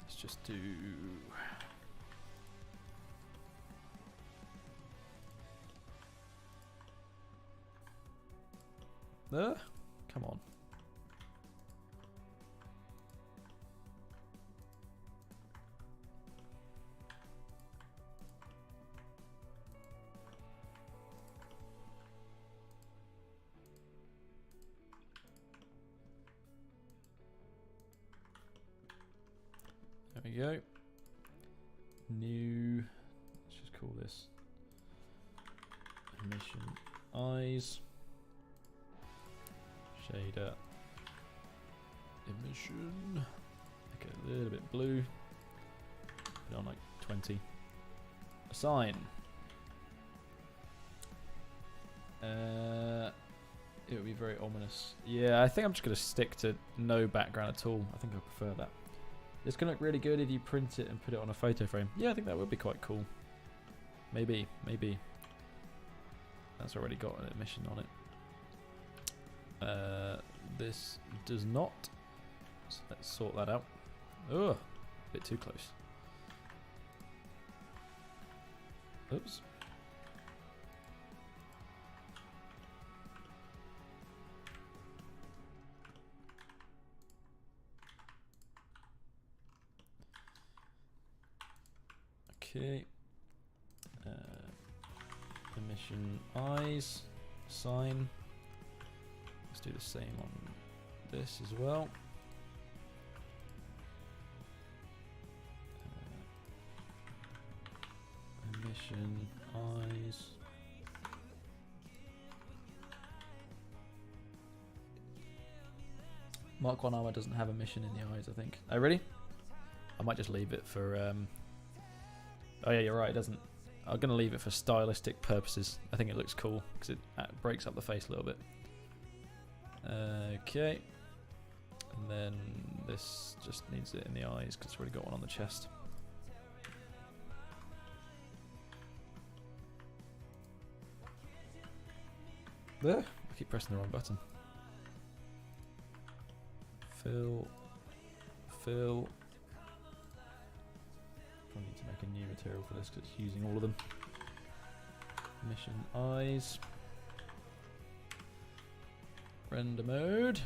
Let's just do. Come on. There we go. New, let's just call this Emission Eyes. Shader. Emission. Make it a little bit blue. Put it on like 20. Assign. It would be very ominous. Yeah, I think I'm just going to stick to no background at all. I think I prefer that. It's going to look really good if you print it and put it on a photo frame. Yeah, I think that would be quite cool. Maybe. That's already got an emission on it. This does not. So let's sort that out. Oh, a bit too close. Oops. Okay. Emission eyes. Sign. Let's do the same on this as well. Emission eyes. Mark 1 armor doesn't have emission in the eyes, I think. Oh, really? I might just leave it for... Oh yeah, you're right, it doesn't. I'm going to leave it for stylistic purposes. I think it looks cool because it breaks up the face a little bit. Okay. And then this just needs it in the eyes because it's already got one on the chest. There. I keep pressing the wrong button. Fill. I need to make a new material for this because it's using all of them. Mission eyes. Render mode.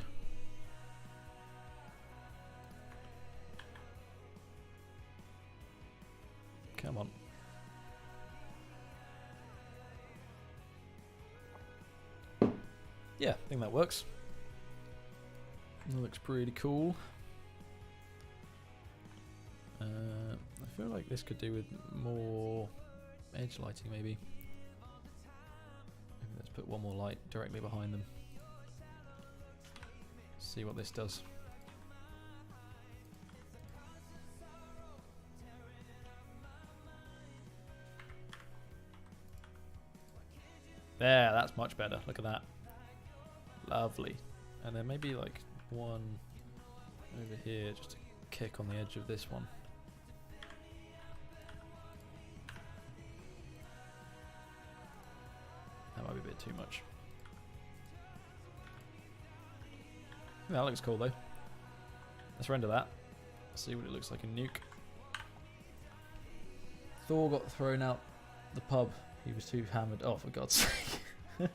Come on. Yeah, I think that works. That looks pretty cool. I feel like this could do with more edge lighting, maybe. Let's put one more light directly behind them. See what this does. There, that's much better. Look at that. Lovely. And then maybe like one over here, just to kick on the edge of this one. That might be a bit too much. That looks cool though. Let's render that. See what it looks like in Nuke. Thor got thrown out the pub. He was too hammered. Oh, for God's sake.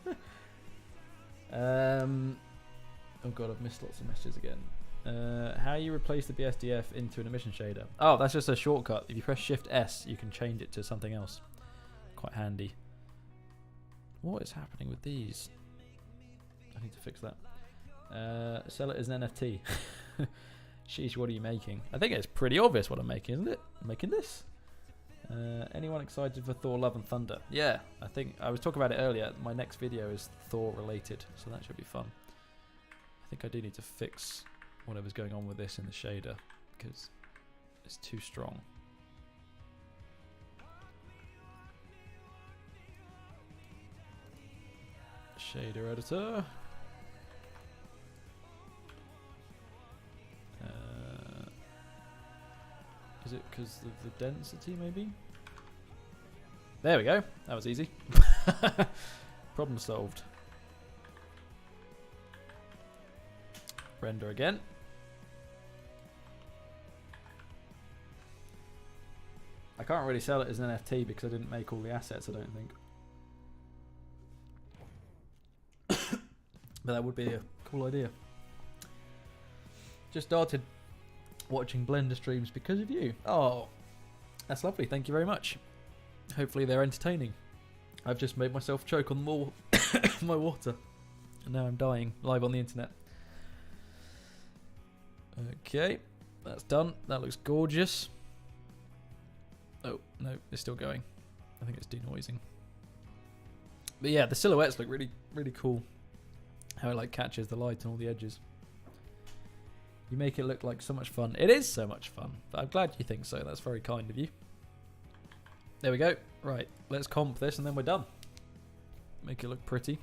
Oh god, I've missed lots of messages again. How you replace the Bsdf into an emission shader? Oh, that's just a shortcut. If you press Shift S, you can change it to something else. Quite handy. What is happening with these? I need to fix that. Sell it as an NFT. Sheesh, what are you making? I think it's pretty obvious what I'm making, isn't it? I'm making this. Anyone excited for Thor Love and Thunder? Yeah, I think I was talking about it earlier. My next video is Thor related, so that should be fun. I think I do need to fix whatever's going on with this in the shader because it's too strong. Shader editor. Is it because of the density, maybe? There we go. That was easy. Problem solved. Render again. I can't really sell it as an NFT because I didn't make all the assets, I don't think. But that would be a cool idea. Just started watching Blender streams because of you. Oh, that's lovely. Thank you very much. Hopefully they're entertaining. I've just made myself choke on more my water. And now I'm dying live on the internet. Okay, that's done. That looks gorgeous. Oh, no, it's still going. I think it's denoising. But yeah, the silhouettes look really, really cool. How it like catches the light on all the edges. You make it look like so much fun. It is so much fun. But I'm glad you think so. That's very kind of you. There we go. Right, let's comp this and then we're done. Make it look pretty.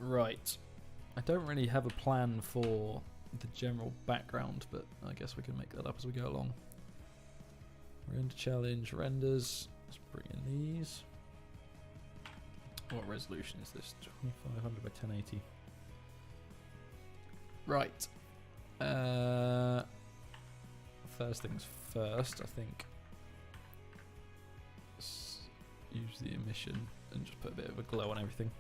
Right. I don't really have a plan for the general background, but I guess we can make that up as we go along. Render challenge, renders. Let's bring in these. What resolution is this? 2500 by 1080. Right. First things first, I think. Use the emission and just put a bit of a glow on everything.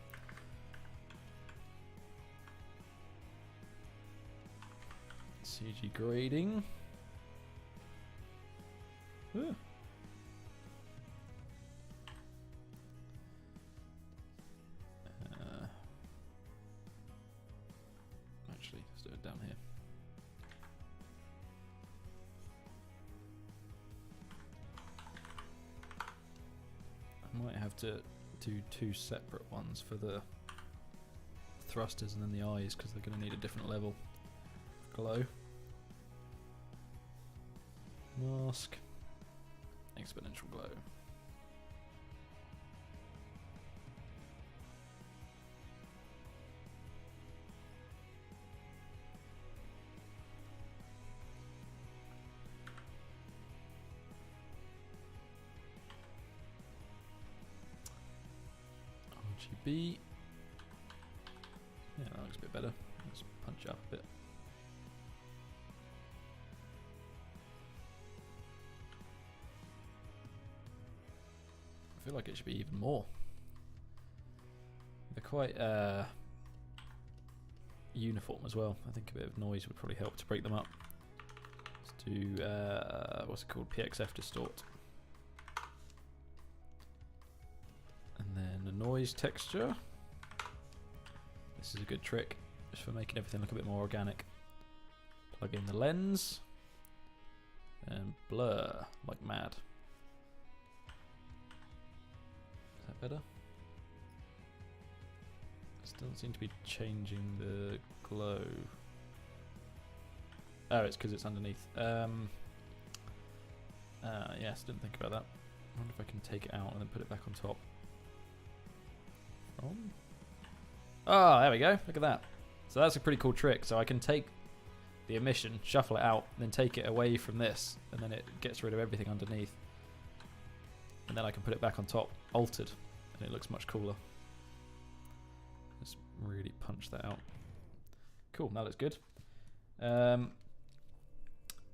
CG grading. Ooh. Actually, let's do it down here. I might have to do 2 separate ones for the thrusters and then the eyes because they're going to need a different level of glow. Mask. Exponential glow. RGB. Yeah, that looks a bit better. Let's punch it up a bit. I feel like it should be even more. They're quite uniform as well. I think a bit of noise would probably help to break them up. Let's do, what's it called? Pxf Distort. And then a noise texture. This is a good trick just for making everything look a bit more organic. Plug in the lens and blur like mad. Is that better? Still seem to be changing the glow. Oh, it's because it's underneath. Yes, didn't think about that. I wonder if I can take it out and then put it back on top. Oh, there we go. Look at that. So that's a pretty cool trick. So I can take the emission, shuffle it out, and then take it away from this, and then it gets rid of everything underneath. And then I can put it back on top, altered, and it looks much cooler. Let's really punch that out. Cool, that looks good.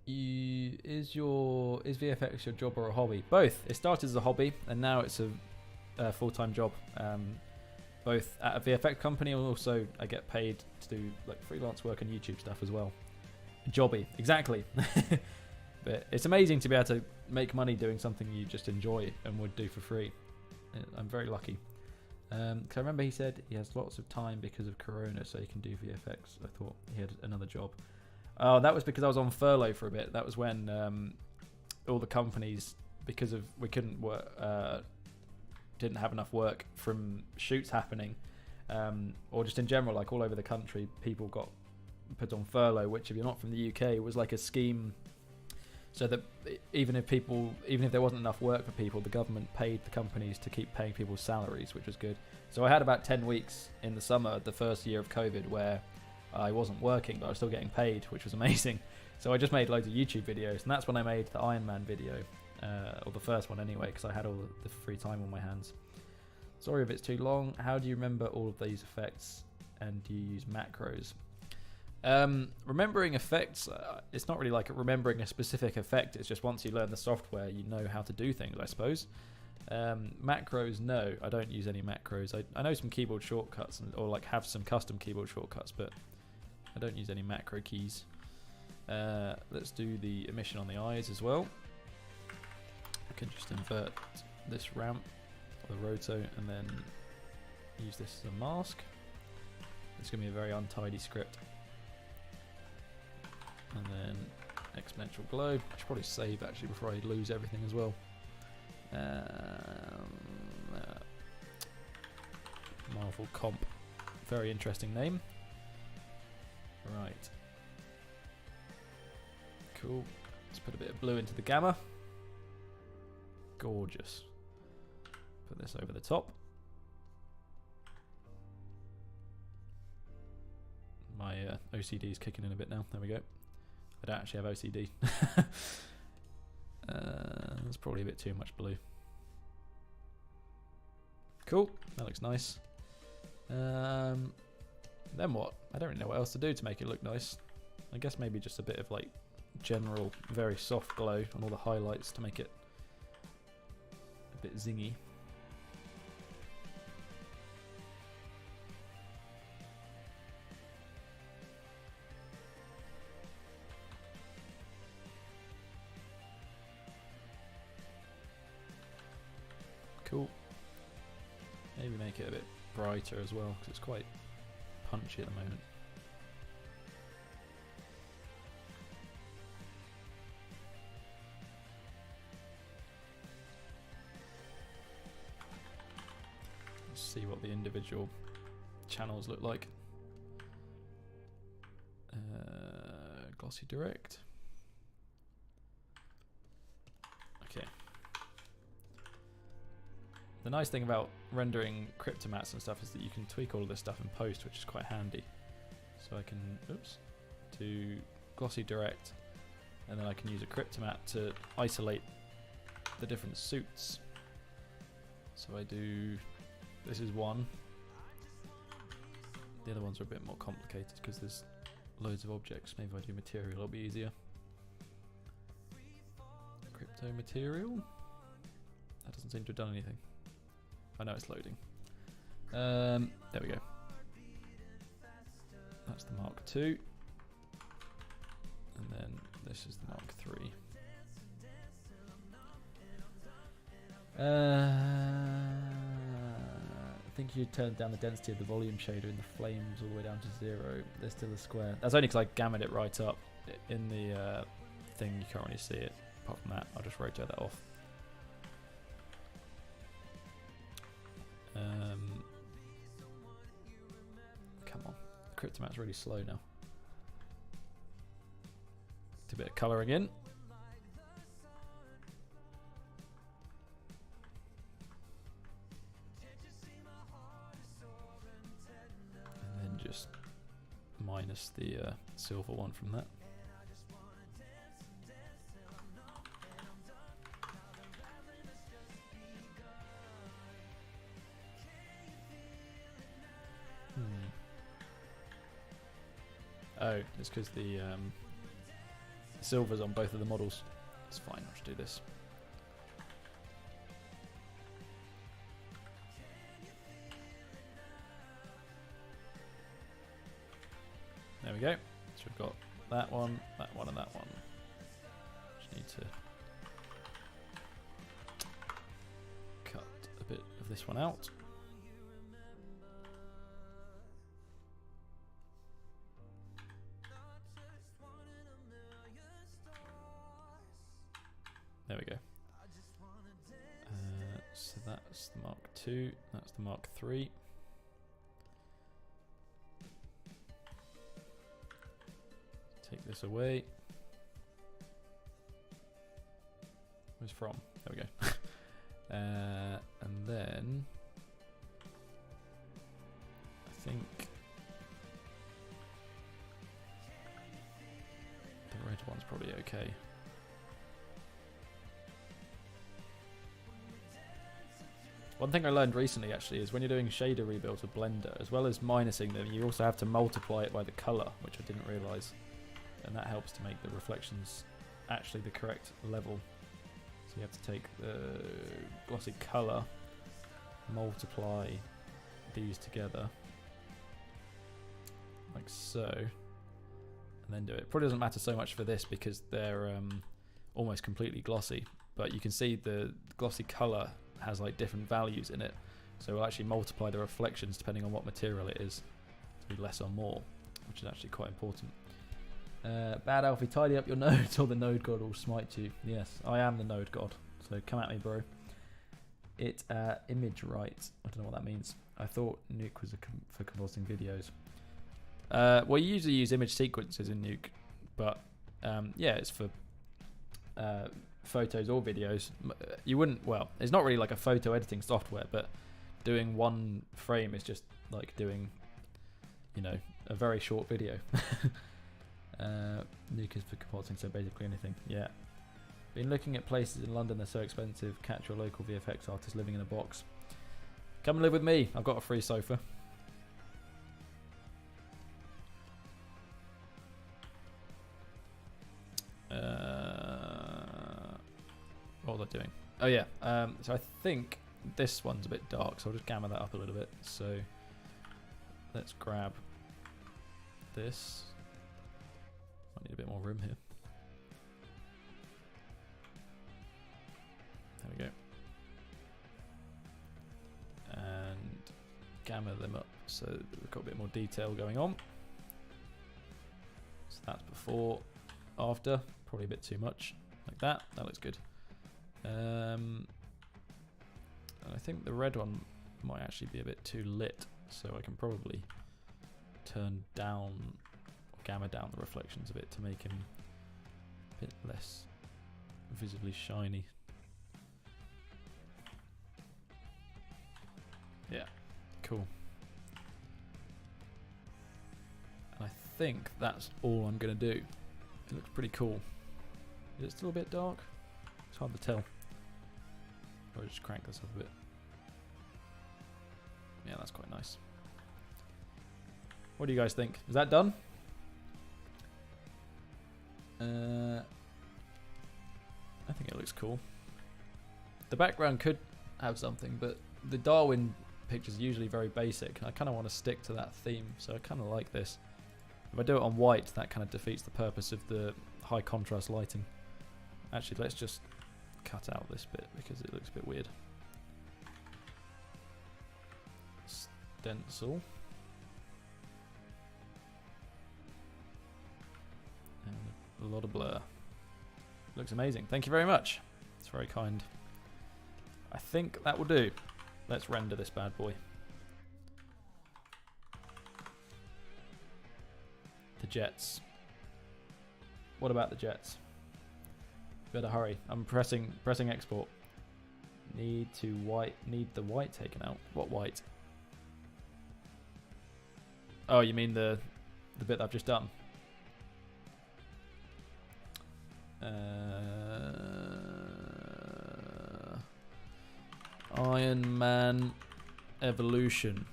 Is VFX your job or a hobby? Both. It started as a hobby, and now it's a full-time job. Both at a VFX company, and also I get paid to do like freelance work and YouTube stuff as well. Jobby, exactly. But it's amazing to be able to make money doing something you just enjoy and would do for free. I'm very lucky. Because I remember he said he has lots of time because of Corona, so he can do VFX. I thought he had another job. Oh, that was because I was on furlough for a bit. That was when all the companies, because of we couldn't work, didn't have enough work from shoots happening, or just in general, like all over the country, people got put on furlough. Which, if you're not from the UK, was like a scheme, so that even if there wasn't enough work for people, the government paid the companies to keep paying people's salaries, which was good. So I had about 10 weeks in the summer, the first year of COVID, where I wasn't working, but I was still getting paid, which was amazing. So I just made loads of YouTube videos, and that's when I made the Iron Man video, or the first one anyway, because I had all the free time on my hands. Sorry if it's too long. How do you remember all of these effects, and do you use macros? Remembering effects, it's not really like remembering a specific effect. It's just once you learn the software, you know how to do things, I suppose. Macros, no, I don't use any macros. I know some keyboard shortcuts, or like have some custom keyboard shortcuts, but I don't use any macro keys. Let's do the emission on the eyes as well. I can just invert this ramp, or the roto, and then use this as a mask. It's going to be a very untidy script. And then exponential glow. I should probably save actually before I lose everything as well. Marvel comp. Very interesting name. Right. Cool. Let's put a bit of blue into the gamma. Gorgeous. Put this over the top. My OCD is kicking in a bit now. There we go. I don't actually have OCD. That's probably a bit too much blue. Cool. That looks nice. Then what? I don't really know what else to do to make it look nice. I guess maybe just a bit of like general, very soft glow on all the highlights to make it a bit zingy. Cool. Maybe make it a bit brighter as well, because it's quite punchy at the moment. Let's see what the individual channels look like. Glossy direct. Okay. The nice thing about rendering cryptomats and stuff is that you can tweak all of this stuff in post, which is quite handy. So I can, do glossy direct, and then I can use a cryptomat to isolate the different suits. So I do, this is one. The other ones are a bit more complicated because there's loads of objects. Maybe if I do material, it'll be easier. Crypto material. That doesn't seem to have done anything. I know it's loading. There we go. That's the Mark II. And then this is the Mark III. I think you turned down the density of the volume shader in the flames all the way down to 0. There's still a square. That's only because I gammed it right up. In the thing, you can't really see it. Apart from that, I'll just rotate that off. Come on. The cryptomat's really slow now. Do a bit of colouring in. And then just minus the silver one from that. Oh, it's because the silver's on both of the models. It's fine, I'll just do this. There we go. So we've got that one, and that one. Just need to cut a bit of this one out. There we go. So that's the Mark II, that's the Mark III. Take this away. Where's from? There we go. And then I think the red one's probably okay. One thing I learned recently actually is when you're doing shader rebuilds with Blender, as well as minusing them, you also have to multiply it by the colour, which I didn't realise. And that helps to make the reflections actually the correct level. So you have to take the glossy colour, multiply these together, like so, and then do it. Probably doesn't matter so much for this because they're almost completely glossy, but you can see the glossy colour has like different values in it, so we'll actually multiply the reflections depending on what material it is to be less or more, which is actually quite important. Bad Alfie, tidy up your nodes or the node god will smite you. Yes, I am the node god, so come at me, bro. It image right, I don't know what that means. I thought Nuke was for compositing videos. Well, you usually use image sequences in Nuke, but yeah, it's for photos or videos. You wouldn't, well, it's not really like a photo editing software, but doing one frame is just like doing, you know, a very short video. Nuke is for compositing, so basically anything. Yeah. Been looking at places in London, they're so expensive. Catch your local VFX artist living in a box. Come and live with me. I've got a free sofa. What was I doing? Oh yeah. So I think this one's a bit dark, so I'll just gamma that up a little bit. So let's grab this. I need a bit more room here. There we go. And gamma them up so that we've got a bit more detail going on. So that's before, after, probably a bit too much, like that. That looks good. And I think the red one might actually be a bit too lit, so I can probably turn down, or gamma down the reflections a bit to make him a bit less visibly shiny. Yeah, cool. And I think that's all I'm going to do. It looks pretty cool. Is it still a bit dark? It's hard to tell. Or just crank this up a bit. Yeah, that's quite nice. What do you guys think? Is that done? I think it looks cool. The background could have something, but the Darwin pictures are usually very basic. I kind of want to stick to that theme, so I kind of like this. If I do it on white, that kind of defeats the purpose of the high contrast lighting. Actually, let's just cut out this bit because it looks a bit weird. Stencil. And a lot of blur. Looks amazing. Thank you very much. It's very kind. I think that will do. Let's render this bad boy. The jets. What about the jets? Better hurry. I'm pressing export. Need the white taken out. What white? Oh, you mean the bit that I've just done? Iron Man evolution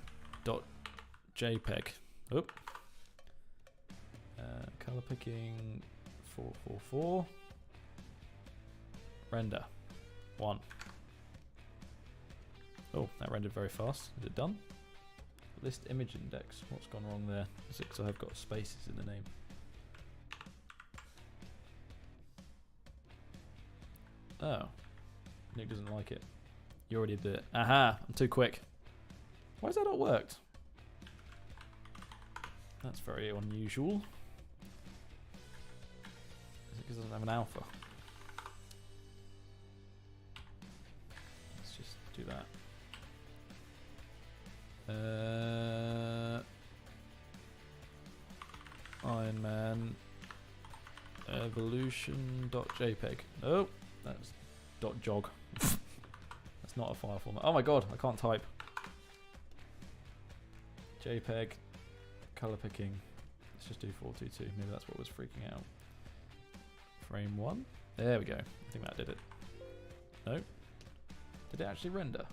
.jpg. Oop. Color picking 444. Render 1. Oh, that rendered very fast. Is it done? List image index. What's gone wrong there? Is it because I've got spaces in the name? Oh. Nuke doesn't like it. You already did it. Aha! I'm too quick. Why has that not worked? That's very unusual. Is it because it doesn't have an alpha? Let's just do that. Iron Man evolution.jpg. Oh, that's .jog. That's not a file format. Oh my god, I can't type. JPEG, color picking. Let's just do 422. Maybe that's what was freaking out. Frame 1. There we go. I think that did it. No. Did it actually render?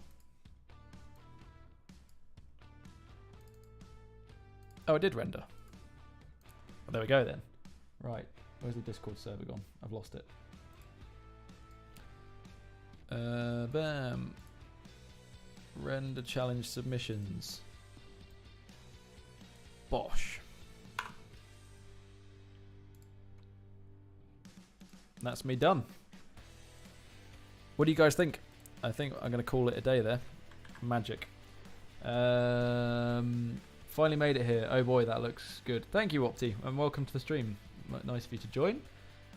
Oh, it did render. Well, there we go then. Right. Where's the Discord server gone? I've lost it. Bam. Render challenge submissions. Bosh. That's me done. What do you guys think? I think I'm going to call it a day there. Magic. Finally made it here. Oh boy, that looks good. Thank you, Opti, and welcome to the stream. Nice of you to join.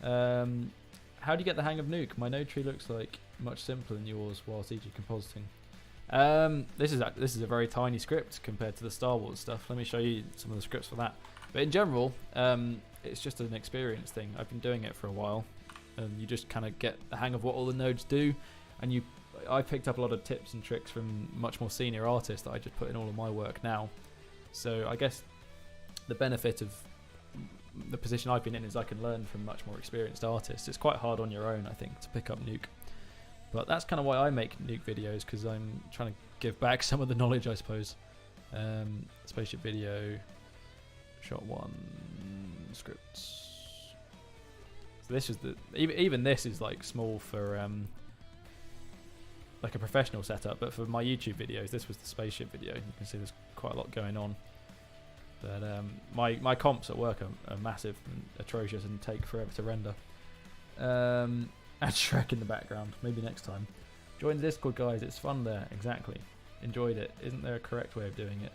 How do you get the hang of Nuke? My node tree looks like much simpler than yours whilst EG compositing. This is a very tiny script compared to the Star Wars stuff. Let me show you some of the scripts for that. But in general, it's just an experience thing. I've been doing it for a while, and you just kind of get the hang of what all the nodes do. And I picked up a lot of tips and tricks from much more senior artists that I just put in all of my work now. So I guess the benefit of the position I've been in is I can learn from much more experienced artists. It's quite hard on your own, I think, to pick up Nuke. But that's kind of why I make Nuke videos, because I'm trying to give back some of the knowledge, I suppose. Spaceship video, shot 1, scripts. So this is even this is like small for like a professional setup, but for my YouTube videos, this was the spaceship video. You can see there's quite a lot going on. But my comps at work are massive and atrocious and take forever to render. And Shrek in the background. Maybe next time. Join the Discord, guys. It's fun there. Exactly. Enjoyed it. Isn't there a correct way of doing it?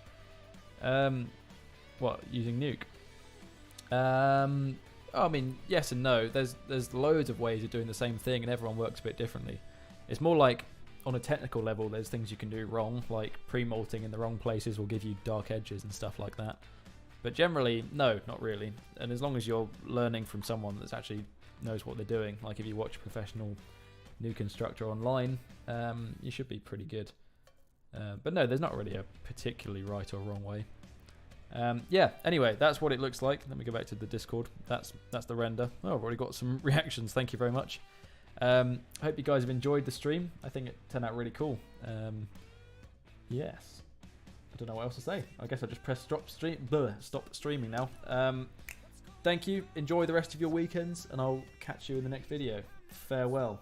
What? Using Nuke? I mean, yes and no. There's loads of ways of doing the same thing, and everyone works a bit differently. It's more like on a technical level, there's things you can do wrong, like pre-molting in the wrong places will give you dark edges and stuff like that. But generally, no, not really. And as long as you're learning from someone that's actually knows what they're doing, like if you watch a professional Nuke instructor online, you should be pretty good. But no, there's not really a particularly right or wrong way. Yeah, anyway, that's what it looks like. Let me go back to the Discord. That's the render. Oh, I've already got some reactions. Thank you very much. Hope you guys have enjoyed the stream. I think it turned out really cool. Yes. I don't know what else to say. I guess I'll just press stop streaming now. Thank you. Enjoy the rest of your weekends, and I'll catch you in the next video. Farewell.